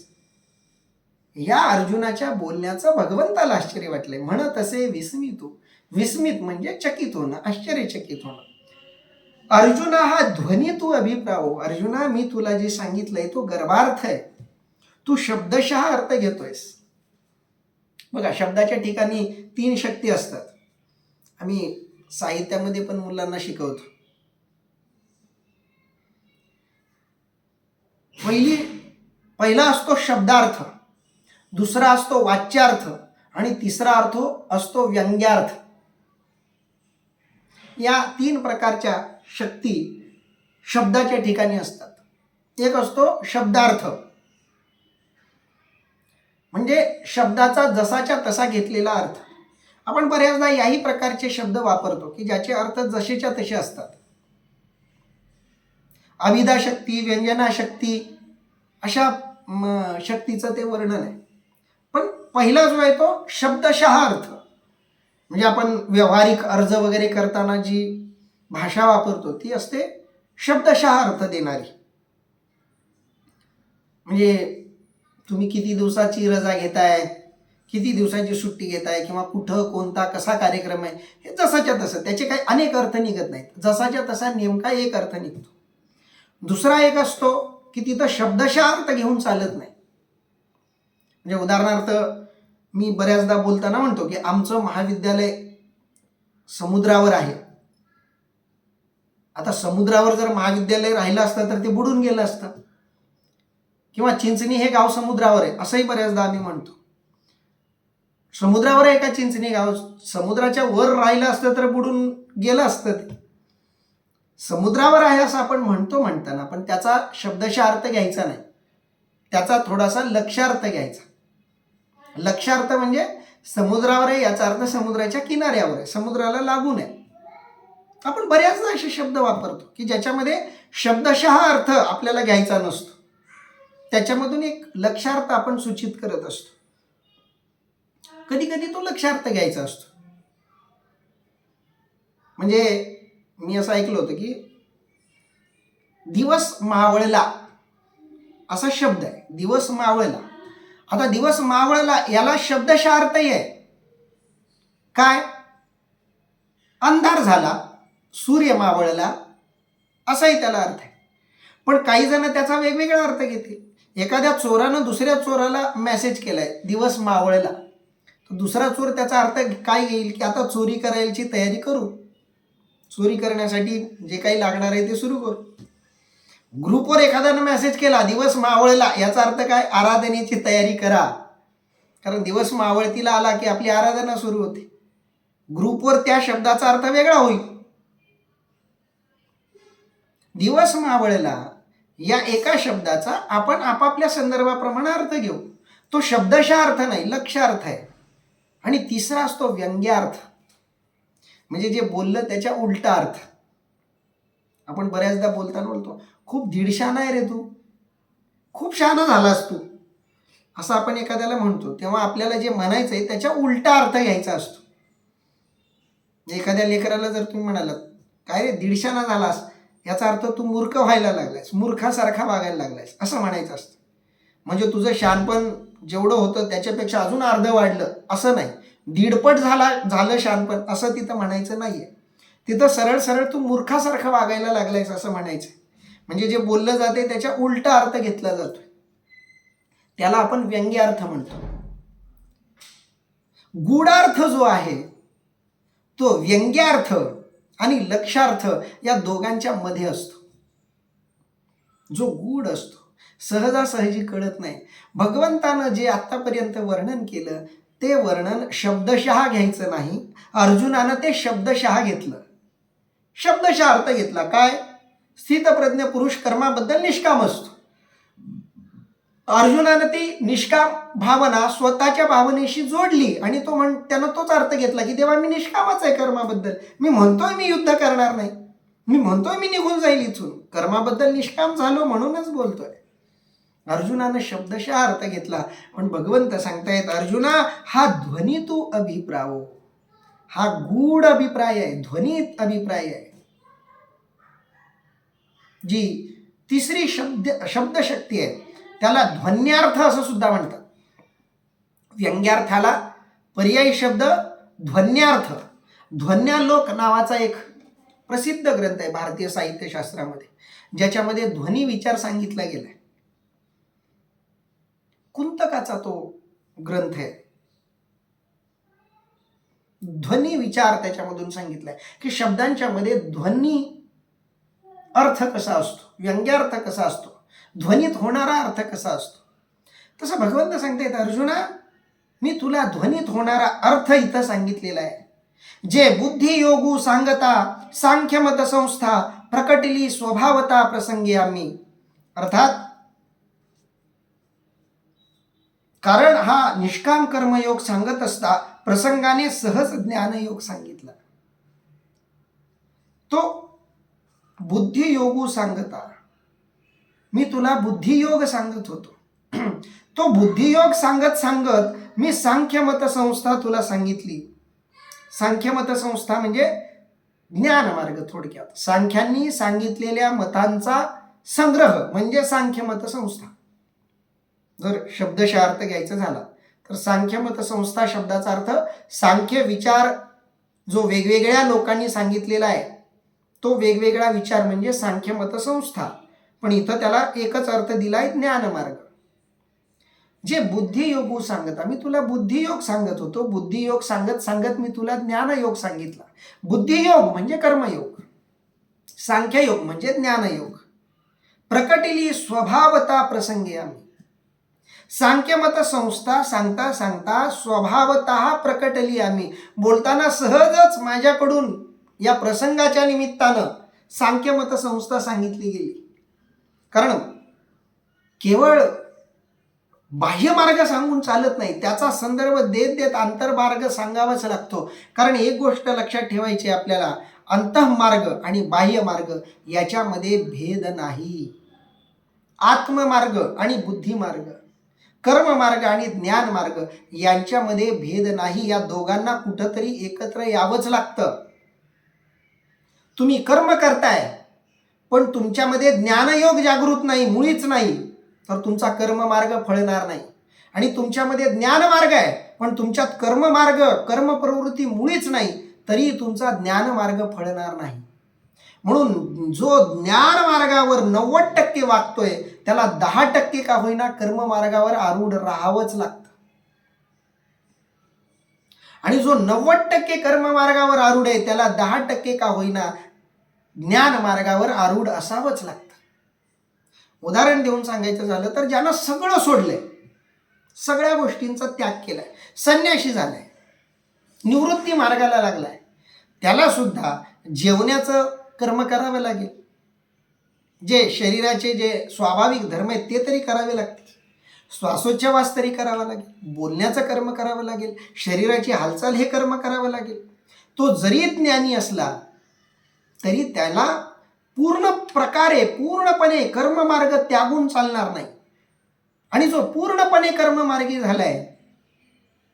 Speaker 1: या अर्जुनाच्या बोलण्याचं भगवंताला आश्चर्य वाटलंय. म्हणत असे विस्मितो. विस्मित म्हणजे चकित होणं, आश्चर्यचकित होणं. अर्जुना हा ध्वनी तू अभिप्राव. अर्जुना, मी तुला जे सांगितलंय तो गर्भार्थ आहे, तू शब्दशः अर्थ घेतोयस. बघा, शब्दाच्या ठिकाणी 3 शक्ती असतात. आम्ही साहित्यामध्ये पण मुलांना शिकवतो. पहिला असतो शब्दार्थ, दुसरा असतो वाच्यार्थ आणि तिसरा अर्थ असतो व्यंग्यार्थ. या 3 प्रकारच्या शक्ती शब्दाच्या ठिकाणी असतात. एक असतो शब्दार्थ, म्हणजे शब्दाचा जसाच्या तसा घेतलेला अर्थ. आपण बऱ्याचदा याही प्रकारचे शब्द वापरतो की ज्याचे अर्थ जसेच्या तसे असतात. अभिधा शक्ती, व्यंजना शक्ती, अशा शक्तीचं ते वर्णन आहे. पण पहिला जो आहे तो शब्दशः अर्थ, म्हणजे आपण व्यावहारिक अर्ज वगैरे करताना जी भाषा वापरतो ती असते शब्दशः अर्थ देणारी. म्हणजे तुम्ही किती दिवसाची रजा घेताय, किती दिवसाची सुट्टी घेताय, किंवा कुठं कोणता कसा कार्यक्रम आहे, हे जसाच्या तसं, त्याचे काही अनेक अर्थ निघत नाहीत. जसाच्या तसा नेमका एक अर्थ निघतो. दुसरा एक असतो की तिथं शब्दशः अर्थ घेऊन चालत नाही. म्हणजे उदाहरणार्थ मी बऱ्याचदा बोलताना म्हणतो की आमचं महाविद्यालय समुद्रावर आहे. आता समुद्रावर जर महाविद्यालय राहिलं असतं तर ते बुडून गेलं असतं. किंवा चिंचणी हे गाव समुद्रावर आहे असंही बऱ्याचदा आम्ही म्हणतो. समुद्रावर आहे का चिंचणी गाव? समुद्राच्या वर राहिलं असतं तर बुडून गेलं असतं ते. समुद्रावर आहे असं आपण म्हणताना पण त्याचा शब्दशः अर्थ घ्यायचा नाही, त्याचा थोडासा लक्ष्यार्थ घ्यायचा. लक्ष्यार्थ म्हणजे समुद्रावर आहे याचा अर्थ समुद्राच्या किनाऱ्यावर आहे, समुद्राला लागून आहे. आपण बऱ्याचदा असे शब्द वापरतो की ज्याच्यामध्ये शब्दशः अर्थ आपल्याला घ्यायचा नसतो, त्याच्यामधून एक लक्ष्यार्थ आपण सूचित करत असतो. कधी कधी तो लक्ष्यार्थ घ्यायचा असतो. म्हणजे मी असं ऐकलं होतं की दिवस मावळला असा शब्द आहे, दिवस मावळला. आता दिवस मावळला याला शब्दशः अर्थही आहे. काय? अंधार झाला, सूर्य मावळला, असाही त्याला अर्थ आहे. पण काही जण त्याचा वेगवेगळा अर्थ घेतील. एखाद्या चोरानं दुसऱ्या चोराला मेसेज केलाय दिवस मावळला, तर दुसरा चोर त्याचा अर्थ काय घेईल की आता चोरी करायची तयारी करू, चोरी करण्यासाठी जे काही लागणार आहे ते सुरू करू. ग्रुपवर एखाद्यानं मेसेज केला दिवस मावळला, याचा अर्थ काय? आराधनेची तयारी करा, कारण दिवस मावळतीला आला की आपली आराधना सुरू होते. ग्रुपवर त्या शब्दाचा अर्थ वेगळा होईल. दिवस मावळला या एका शब्दाचा आपण आपापल्या संदर्भाप्रमाणे अर्थ घेऊ. तो शब्दशः अर्थ नाही, लक्ष्यार्थ आहे. आणि तिसरा असतो व्यंग्यार्थ, म्हणजे जे बोललं त्याच्या उलटा अर्थ. आपण बऱ्याचदा बोलताना बोलतो खूप दीडशाना आहे रे तू, खूप शहाणा झालास तू, असं आपण एखाद्याला म्हणतो. तेव्हा आपल्याला जे म्हणायचं आहे त्याच्या उलटा अर्थ घ्यायचा असतो. एखाद्या लेकराला जर तुम्ही म्हणालात काय रे दीडशाना झालास, याचा अर्थ तू मूर्ख व्हायला लागलायस, मूर्खासारखा वागायला लागलायस असं म्हणायचं असतं. म्हणजे तुझं शहाणपण जेवढं होतं त्याच्यापेक्षा अजून अर्धं वाढलं असं नाही, दीडपट झालं शहाणपण असं तिथं म्हणायचं नाहीये. तिथं सरळ सरळ तू मूर्खासारखं वागायला लागलायस असं म्हणायचं. म्हणजे जे बोललं जाते त्याच्या उलटा अर्थ घेतला जातोय, त्याला आपण व्यंग्यार्थ म्हणतो. गूढार्थ जो आहे तो व्यंग्यार्थ आणि लक्षार्थ या दोघांच्या मध्ये असतो. जो गूढ असतो, सहजासहजी कळत नाही. भगवंतानं जे आतापर्यंत वर्णन केलं ते वर्णन शब्दशः घ्यायचं नाही. अर्जुनानं ते शब्दशः घेतलं, शब्दशः अर्थ घेतला. काय? स्थितप्रज्ञ पुरुष कर्माबद्दल निष्काम असतो. अर्जुनानं ती निष्काम भावना स्वतःच्या भावनेशी जोडली आणि त्यानं तोच अर्थ घेतला की तेव्हा मी निष्कामच आहे कर्माबद्दल. मी म्हणतोय मी युद्ध करणार नाही, मी म्हणतोय मी निघून जाईल इथून, कर्माबद्दल निष्काम झालो म्हणूनच बोलतोय. अर्जुनानं शब्दशः अर्थ घेतला. पण भगवंत सांगतायत, अर्जुना हा ध्वनी तू अभिप्रावो, हा गूढ अभिप्राय आहे, ध्वनीत अभिप्राय आहे. जी तिसरी शब्दशक्ती आहे त्याला ध्वन्यार्थ असं सुद्धा म्हणतात. व्यंग्यार्थाला पर्यायी शब्द ध्वन्यार्थ. ध्वन्यालोक नावाचा एक प्रसिद्ध ग्रंथ आहे भारतीय साहित्यशास्त्रामध्ये, ज्याच्यामध्ये ध्वनी विचार सांगितला गेलाय. कुंतकाचा तो ग्रंथ आहे. ध्वनी विचार त्याच्यामधून सांगितलाय की शब्दांच्या मध्ये ध्वनी अर्थ कसा असतो, व्यंग्यार्थ कसा असतो, ध्वनीत होणारा अर्थ कसा असतो. तसं भगवंत सांगतायत, अर्जुना मी तुला ध्वनीत होणारा अर्थ इथं सांगितलेला आहे. जे बुद्धी योगू सांगता सांख्यमत संस्था प्रकटली स्वभावता प्रसंगी आम्ही. अर्थात कारण हा निष्काम कर्मयोग सांगत असता प्रसंगाने सहज ज्ञानयोग सांगितला. तो बुद्धियोगू सांगता, मी तुला बुद्धियोग सांगत होतो. तो बुद्धियोग सांगत मी सांख्यमत संस्था तुला सांगितली. सांख्यमत संस्था म्हणजे ज्ञानमार्ग. थोडक्यात सांख्यांनी सांगितलेल्या मतांचा संग्रह म्हणजे सांख्यमत संस्था. जर शब्दशः अर्थ घ्यायचा झाला तर सांख्यमत संस्था शब्दाचा अर्थ सांख्य विचार जो वेगवेगळ्या लोकांनी सांगितलेला आहे तो वेगवेगळा विचार म्हणजे सांख्यमत संस्था. पण इथं त्याला एकच अर्थ दिलाय, ज्ञानमार्ग. जे बुद्धियोगू सांगता, मी तुला बुद्धियोग सांगत होतो, बुद्धियोग सांगत मी तुला ज्ञानयोग सांगितला. बुद्धियोग म्हणजे कर्मयोग, सांख्ययोग म्हणजे ज्ञानयोग. प्रकटिली स्वभावता प्रसंगी आम्ही. सांख्यमत संस्था सांगता सांगता स्वभावतः प्रकटली आम्ही. बोलताना सहजच माझ्याकडून या प्रसंगाच्या निमित्तानं सांख्यमत संस्था सांगितली गेली. कारण केवळ बाह्य मार्ग सांगून चालत नाही, त्याचा संदर्भ देत देत अंतर्मार्ग सांगावाच लागतो. कारण एक गोष्ट लक्षात ठेवायची आपल्याला, अंतःमार्ग आणि बाह्य मार्ग याच्यामध्ये भेद नाही. आत्ममार्ग आणि बुद्धिमार्ग, कर्ममार्ग आणि ज्ञानमार्ग यांच्यामध्ये भेद नाही. या दोघांना कुठंतरी एकत्र यावंच लागतं. तुम्ही कर्म करताय पण तुमच्यामध्ये ज्ञानयोग जागृत नाही, मुळीच नाही, तर तुमचा कर्ममार्ग फळणार नाही. आणि तुमच्यामध्ये ज्ञानमार्ग आहे पण तुमच्यात कर्ममार्ग कर्मप्रवृत्ती मुळीच नाही, तरी तुमचा ज्ञानमार्ग फळणार नाही. म्हणून जो ज्ञानमार्गावर 90% वागतोय त्याला 10% का होईना कर्ममार्गावर आरूढ राहावंच लागतं. आणि जो 90% कर्ममार्गावर आरूढ आहे त्याला 10% का होईना ज्ञान मार्गावर आरूढ असावंच लागतं. उदाहरण देऊन सांगायचं झालं तर ज्यानं सगळं सोडलंय, सगळ्या गोष्टींचा त्याग केलाय, संन्याशी झालाय, निवृत्ती मार्गाला लागलाय, त्याला सुद्धा जेवण्याचं कर्म करावं लागेल. जे शरीराचे जे स्वाभाविक धर्म आहेत ते तरी करावे लागतील. श्वासोच्छवास तरी करावा लागेल, बोलण्याचं कर्म करावं लागेल, शरीराची हालचाल हे कर्म करावं लागेल. तो जरी ज्ञानी असला तरी त्याला पूर्णपणे कर्ममार्ग त्यागून चालणार नाही. आणि जो पूर्णपणे कर्ममार्गी झालाय,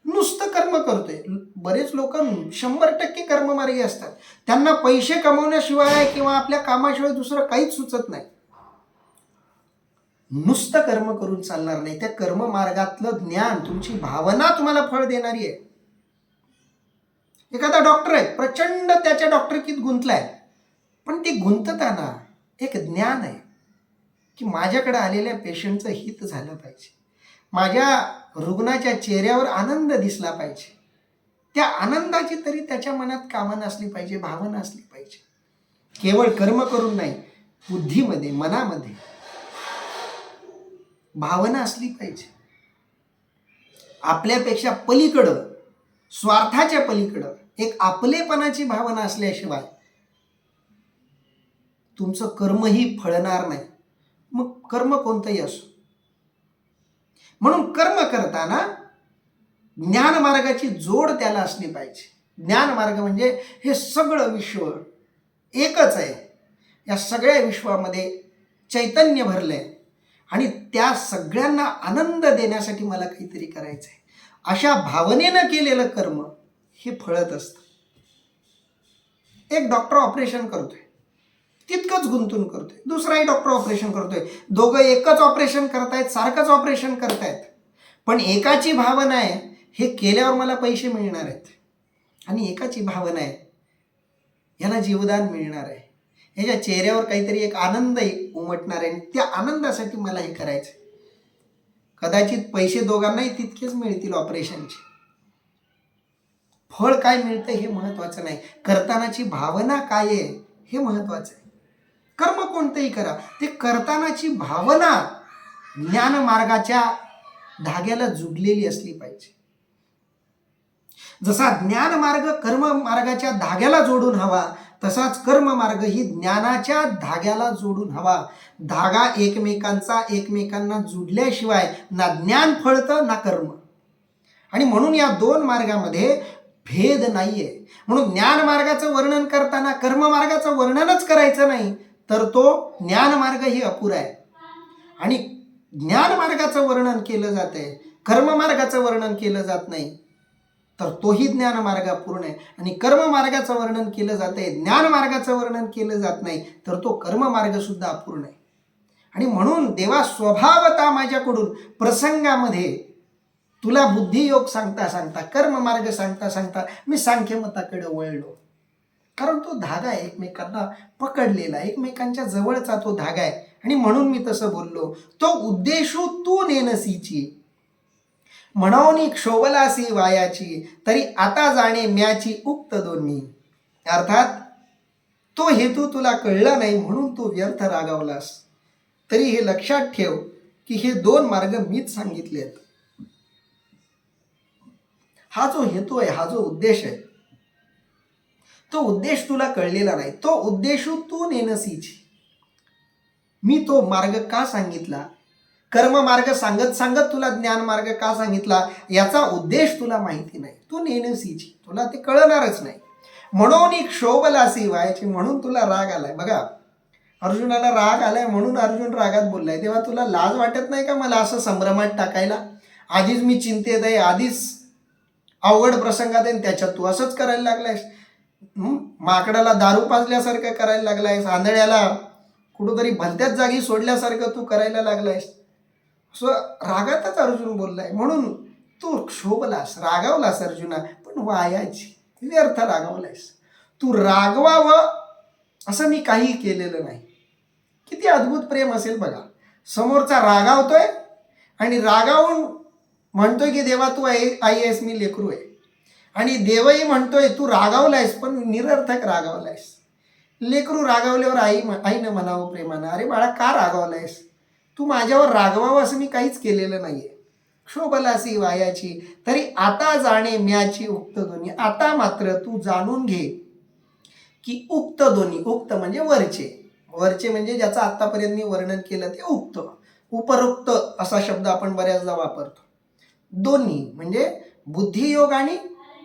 Speaker 1: नुसतं कर्म करतोय. बरेच लोक 100% कर्ममार्गी असतात, त्यांना पैसे कमवण्याशिवाय किंवा आपल्या कामाशिवाय दुसरं काहीच सुचत नाही. नुसतं कर्म करून चालणार नाही. त्या कर्म मार्गातलं ज्ञान, तुमची भावना तुम्हाला फळ देणारी आहे. एखादा डॉक्टर आहे, प्रचंड त्याच्या डॉक्टरकीत गुंतलाय, पण ते गुंतताना एक ज्ञान आहे की माझ्याकडे आलेल्या पेशंटचं हित झालं पाहिजे, माझ्या रुग्णाच्या चेहऱ्यावर आनंद दिसला पाहिजे. त्या आनंदाची तरी त्याच्या मनात कामना असली पाहिजे, भावना असली पाहिजे. केवळ कर्म करून नाही, बुद्धीमध्ये, मनामध्ये भावना असली पाहिजे. आपल्यापेक्षा पलीकडं, स्वार्थाच्या पलीकडं एक आपलेपणाची भावना असल्याशिवाय तुमचं कर्मही फळणार नाही. मग कर्म कोणतंही असो. म्हणून कर्म करताना ज्ञान मार्गाची जोड त्याला असली पाहिजे. ज्ञान मार्ग म्हणजे हे सगळं विश्व एकच आहे, या सगळ्या विश्वामध्ये चैतन्य भरलंय आणि त्या सगळ्यांना आनंद देण्यासाठी मला काहीतरी करायचं आहे, अशा भावनेनं केलेलं कर्म हे फळत असतं. एक डॉक्टर ऑपरेशन करतोय, तितकंच गुंतून करतोय. दुसराही डॉक्टर ऑपरेशन करतोय, दोघं एकच ऑपरेशन करतायत, सारखंच ऑपरेशन करतायत, पण एकाची भावना आहे हे केल्यावर मला पैसे मिळणार आहेत, आणि एकाची भावना आहे याला जीवदान मिळणार आहे, ह्याच्या चेहऱ्यावर काहीतरी एक आनंद उमटणार आहे, त्या आनंदासाठी मला हे करायचं. कदाचित पैसे दोघांनाही तितकेच मिळतील ऑपरेशनचे, फळ काय मिळतं हे महत्वाचं नाही, करतानाची भावना काय आहे हे महत्वाचं आहे. कर्म कोणतंही करा, ते करतानाची भावना ज्ञान मार्गाच्या धाग्याला जुडलेली असली पाहिजे. जसा ज्ञान मार्ग कर्म मार्गाच्या धाग्याला जोडून हवा, तसाच कर्म मार्ग ही ज्ञानाच्या धाग्याला जोडून हवा. धागा एकमेकांना जुडल्याशिवाय ना ज्ञान फळतं ना कर्म. आणि म्हणून या दोन मार्गामध्ये भेद नाहीये. म्हणून ज्ञान मार्गाचं वर्णन करताना कर्म मार्गाचं वर्णनच करायचं नाही, तर तो ज्ञान मार्गही अपुरा आहे. आणि ज्ञान मार्गाचं वर्णन केलं जातंय, कर्म मार्गाचं वर्णन केलं जात नाही, तर तोही ज्ञान मार्ग अपूर्ण आहे. आणि कर्म मार्गाचं वर्णन केलं जातंय, ज्ञान मार्गाचं वर्णन केलं जात नाही, तर तो कर्म मार्ग सुद्धा अपूर्ण आहे. आणि म्हणून देवा स्वभावता माझ्याकडून प्रसंगामध्ये तुला बुद्धियोग सांगता सांगता, कर्म मार्ग सांगता सांगता मी सांख्यमताकडे वळलो. कारण तो धागा आहे, एकमेकांना पकडलेला, एकमेकांच्या जवळचा तो धागा आहे. आणि म्हणून मी तसं बोललो. तो उद्देशू तू नेनसीची, म्हणून क्षोभलासी वायाची, तरी आता जाणे म्याची उक्त दोन्ही. अर्थात तो हेतू तुला कळला नाही म्हणून तू व्यर्थ रागावलास. तरी हे लक्षात ठेव की हे दोन मार्ग मीच सांगितले आहेत. हा जो हेतू आहे, हा जो उद्देश आहे, तो उद्देश तुला कळलेला नाही. तो उद्देशू तू नेनसीची, मी तो मार्ग का सांगितला, कर्म मार्ग सांगत सांगत तुला ज्ञान मार्ग का सांगितला, याचा उद्देश तुला माहिती नाही. तू नेनसीची, तुला ते कळणारच नाही. म्हणून क्षोभलासी व्हायची, म्हणून तुला राग आलाय. बघा, अर्जुनाला राग आलाय म्हणून अर्जुन रागात बोललाय. तेव्हा तुला लाज वाटत नाही का मला असं संभ्रमात टाकायला? आधीच मी चिंतेत आहे, आधीच अवघड प्रसंगात आहे, त्याच्यात तू असंच करायला लागलायस. माकडाला दारू पाजल्यासारखं करायला लागलायस, आंधळ्याला कुठंतरी भलत्याच जागी सोडल्यासारखं तू करायला लागलायस. असं रागातच अर्जुन बोललाय. म्हणून तू क्षोभलास, रागावलास अर्जुना, पण वायाची, व्यर्थ रागावलायस. तू रागवावं असं मी काही केलेलं नाही. किती अद्भुत प्रेम असेल बघा. समोरचा रागावतोय आणि रागावून म्हणतोय की देवा तू आई आहेस, मी लेकरू आहे. आणि देवही म्हणतोय तू रागावलायस, पण निरर्थक रागावलायस. लेकरू रागावल्यावर आईनं म्हणावं प्रेमानं, अरे बाळा का रागावलायस, तू माझ्यावर रागवावं असं मी काहीच केलेलं नाहीये. क्षोभलासी वायाची, तरी आता जाणे म्याची उक्त दोन्ही. आता मात्र तू जाणून घे की उक्त दोन्ही, उक्त म्हणजे वरचे, वरचे म्हणजे ज्याचं आतापर्यंत मी वर्णन केलं ते उक्त. उपरोक्त असा शब्द आपण बऱ्याचदा वापरतो. दोन्ही म्हणजे बुद्धियोग आणि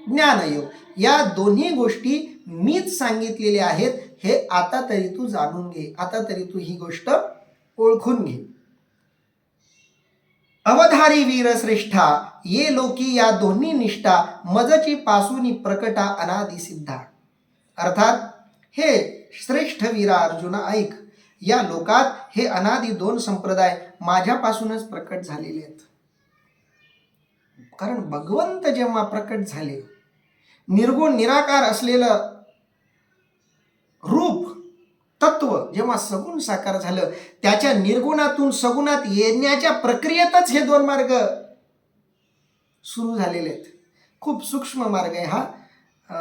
Speaker 1: ज्ञानयोग, या दोन्ही गोष्टी मीच सांगितलेल्या आहेत. हे आता तरी तू जाणून घे, आता तरी तू ही गोष्ट ओळखून घे. अवधारी वीर श्रेष्ठा, ये लोकी या दोन्ही निष्ठा, मजची पासूनी प्रकटा अनादि सिद्धा. अर्थात हे श्रेष्ठ वीरा अर्जुना ऐक, या लोकात हे अनादि दोन संप्रदाय माझ्यापासूनच प्रकट झालेले आहेत. कारण भगवंत जेव्हा प्रकट झाले, निर्गुण निराकार असलेलं रूप तत्व जेव्हा सगुण साकार झालं, त्याच्या निर्गुणातून सगुणात येण्याच्या प्रक्रियेतच हे दोन मार्ग सुरू झालेले आहेत. खूप सूक्ष्म मार्ग आहे हा.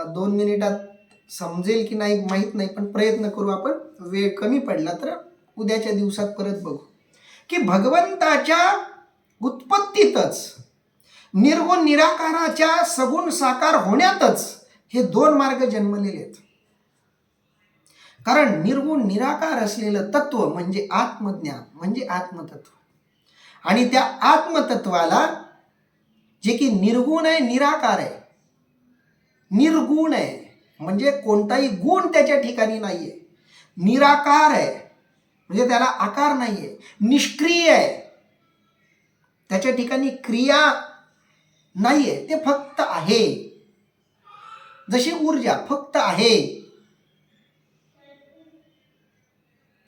Speaker 1: 2 मिनिटात समजेल की नाही माहीत नाही, पण प्रयत्न करू आपण. वेळ कमी पडला तर उद्याच्या दिवसात परत बघू की भगवंताच्या उत्पत्तीतच, निर्गुण निराकाराच्या सगुण साकार होण्यातच हे दोन मार्ग जन्मलेले आहेत. कारण निर्गुण निराकार असलेलं तत्व म्हणजे आत्मज्ञान, म्हणजे आत्मतत्व. आणि त्या आत्मतत्वाला जे की निर्गुण आहे, निराकार आहे, निर्गुण आहे म्हणजे कोणताही गुण त्याच्या ठिकाणी नाहीये, निराकार आहे म्हणजे त्याला आकार नाहीये, निष्क्रिय आहे, त्याच्या ठिकाणी क्रिया नाहीये, ते फक्त आहे. जशी ऊर्जा फक्त आहे,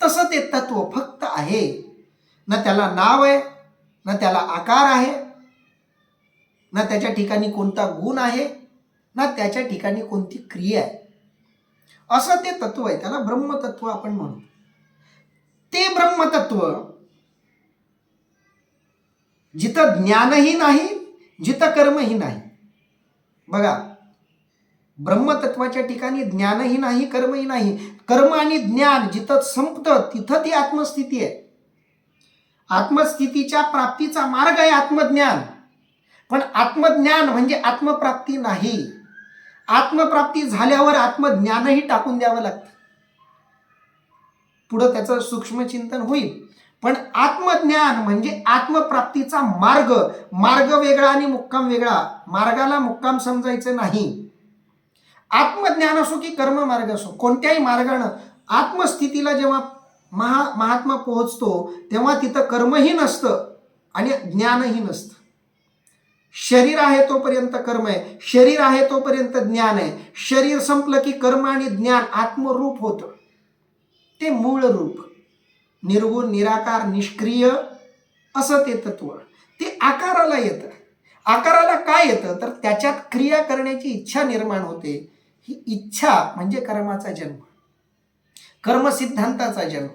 Speaker 1: तसं ते तत्व फक्त आहे. ना त्याला नाव आहे, ना त्याला आकार आहे, ना त्याच्या ठिकाणी कोणता गुण आहे, ना त्याच्या ठिकाणी कोणती क्रिया आहे. असं ते तत्व आहे. त्याला ब्रह्मतत्व आपण म्हणू. ते ब्रह्मतत्व जिथं ज्ञानही नाही, जिथं कर्मही नाही. बघा, ब्रह्मतत्वाच्या ठिकाणी ज्ञानही नाही, कर्मही नाही. कर्म आणि ज्ञान जिथं संपतं तिथं ती आत्मस्थिती आहे. आत्मस्थितीच्या प्राप्तीचा मार्ग आहे आत्मज्ञान. पण आत्मज्ञान म्हणजे आत्मप्राप्ती नाही. आत्मप्राप्ती झाल्यावर आत्मज्ञानही टाकून द्यावं लागतं. पुढं त्याचं सूक्ष्म चिंतन होईल. पण आत्मज्ञान म्हणजे आत्मप्राप्तीचा मार्ग. मार्ग वेगळा आणि मुक्काम वेगळा. मार्गाला मुक्काम समजायचं नाही. आत्मज्ञान असो की कर्म मार्ग असो, कोणत्याही मार्गानं आत्मस्थितीला जेव्हा महात्मा पोहोचतो तेव्हा तिथं कर्मही नसतं आणि ज्ञानही नसतं. शरीर आहे तोपर्यंत कर्म आहे, शरीर आहे तोपर्यंत ज्ञान आहे. शरीर संपलं की कर्म आणि ज्ञान आत्मरूप होतं. ते मूळ रूप, निर्गुण निराकार निष्क्रिय असं ते तत्व. ते आकाराला येतं. आकाराला काय येतं तर त्याच्यात क्रिया करण्याची इच्छा निर्माण होते. ही इच्छा म्हणजे कर्माचा जन्म, कर्मसिद्धांताचा जन्म.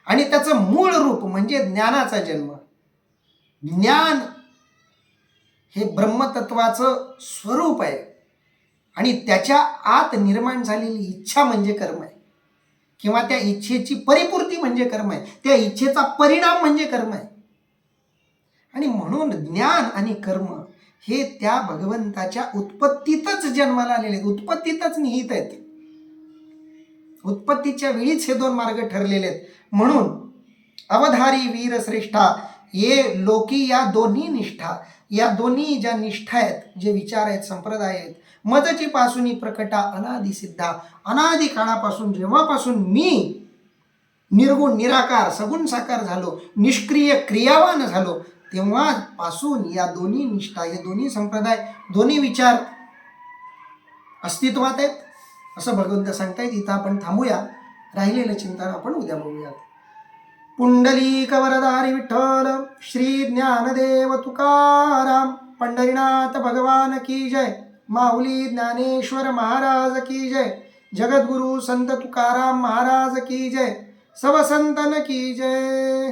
Speaker 1: आणि त्याचं मूळ रूप म्हणजे ज्ञानाचा जन्म. ज्ञान हे ब्रह्मतत्वाचं स्वरूप आहे आणि त्याच्या आत निर्माण झालेली इच्छा म्हणजे कर्म आहे, किंवा त्या इच्छेची परिपूर्ती म्हणजे कर्म आहे, त्या इच्छेचा परिणाम म्हणजे कर्म आहे. आणि म्हणून ज्ञान आणि कर्म हे त्या भगवंताच्या उत्पत्तीतच जन्माला आलेले आहेत, उत्पत्तीतच निहित आहेत. उत्पत्तीच्या वेळीच हे दोन मार्ग ठरलेले आहेत. म्हणून अवधारी वीर श्रेष्ठा ये लोकी या दोन्ही निष्ठा, या दोन्ही ज्या निष्ठा आहेत, जे विचार आहेत, संप्रदाय आहेत, मजची पासूनी प्रकटा अनादि सिद्धा. अनादि काळापासून जेव्हापासून मी निर्गुण निराकार सगुण साकार झालो, निष्क्रिय क्रियावान झालो, तेव्हापासून या दोन्ही निष्ठा, हे दोन्ही संप्रदाय, दोन्ही विचार अस्तित्वात आहेत असं भगवंत सांगतायत. इथं आपण थांबूया. राहिलेलं चिंतन आपण उद्या बघूयात. पुंडलीक वरदारी विठ्ठल श्री ज्ञानदेव तुकाराम. पंढरीनाथ भगवान की जय. माऊली ज्ञानेश्वर महाराज की जय. जगद्गुरु संत तुकाराम महाराज की जय. सब संतन की जय.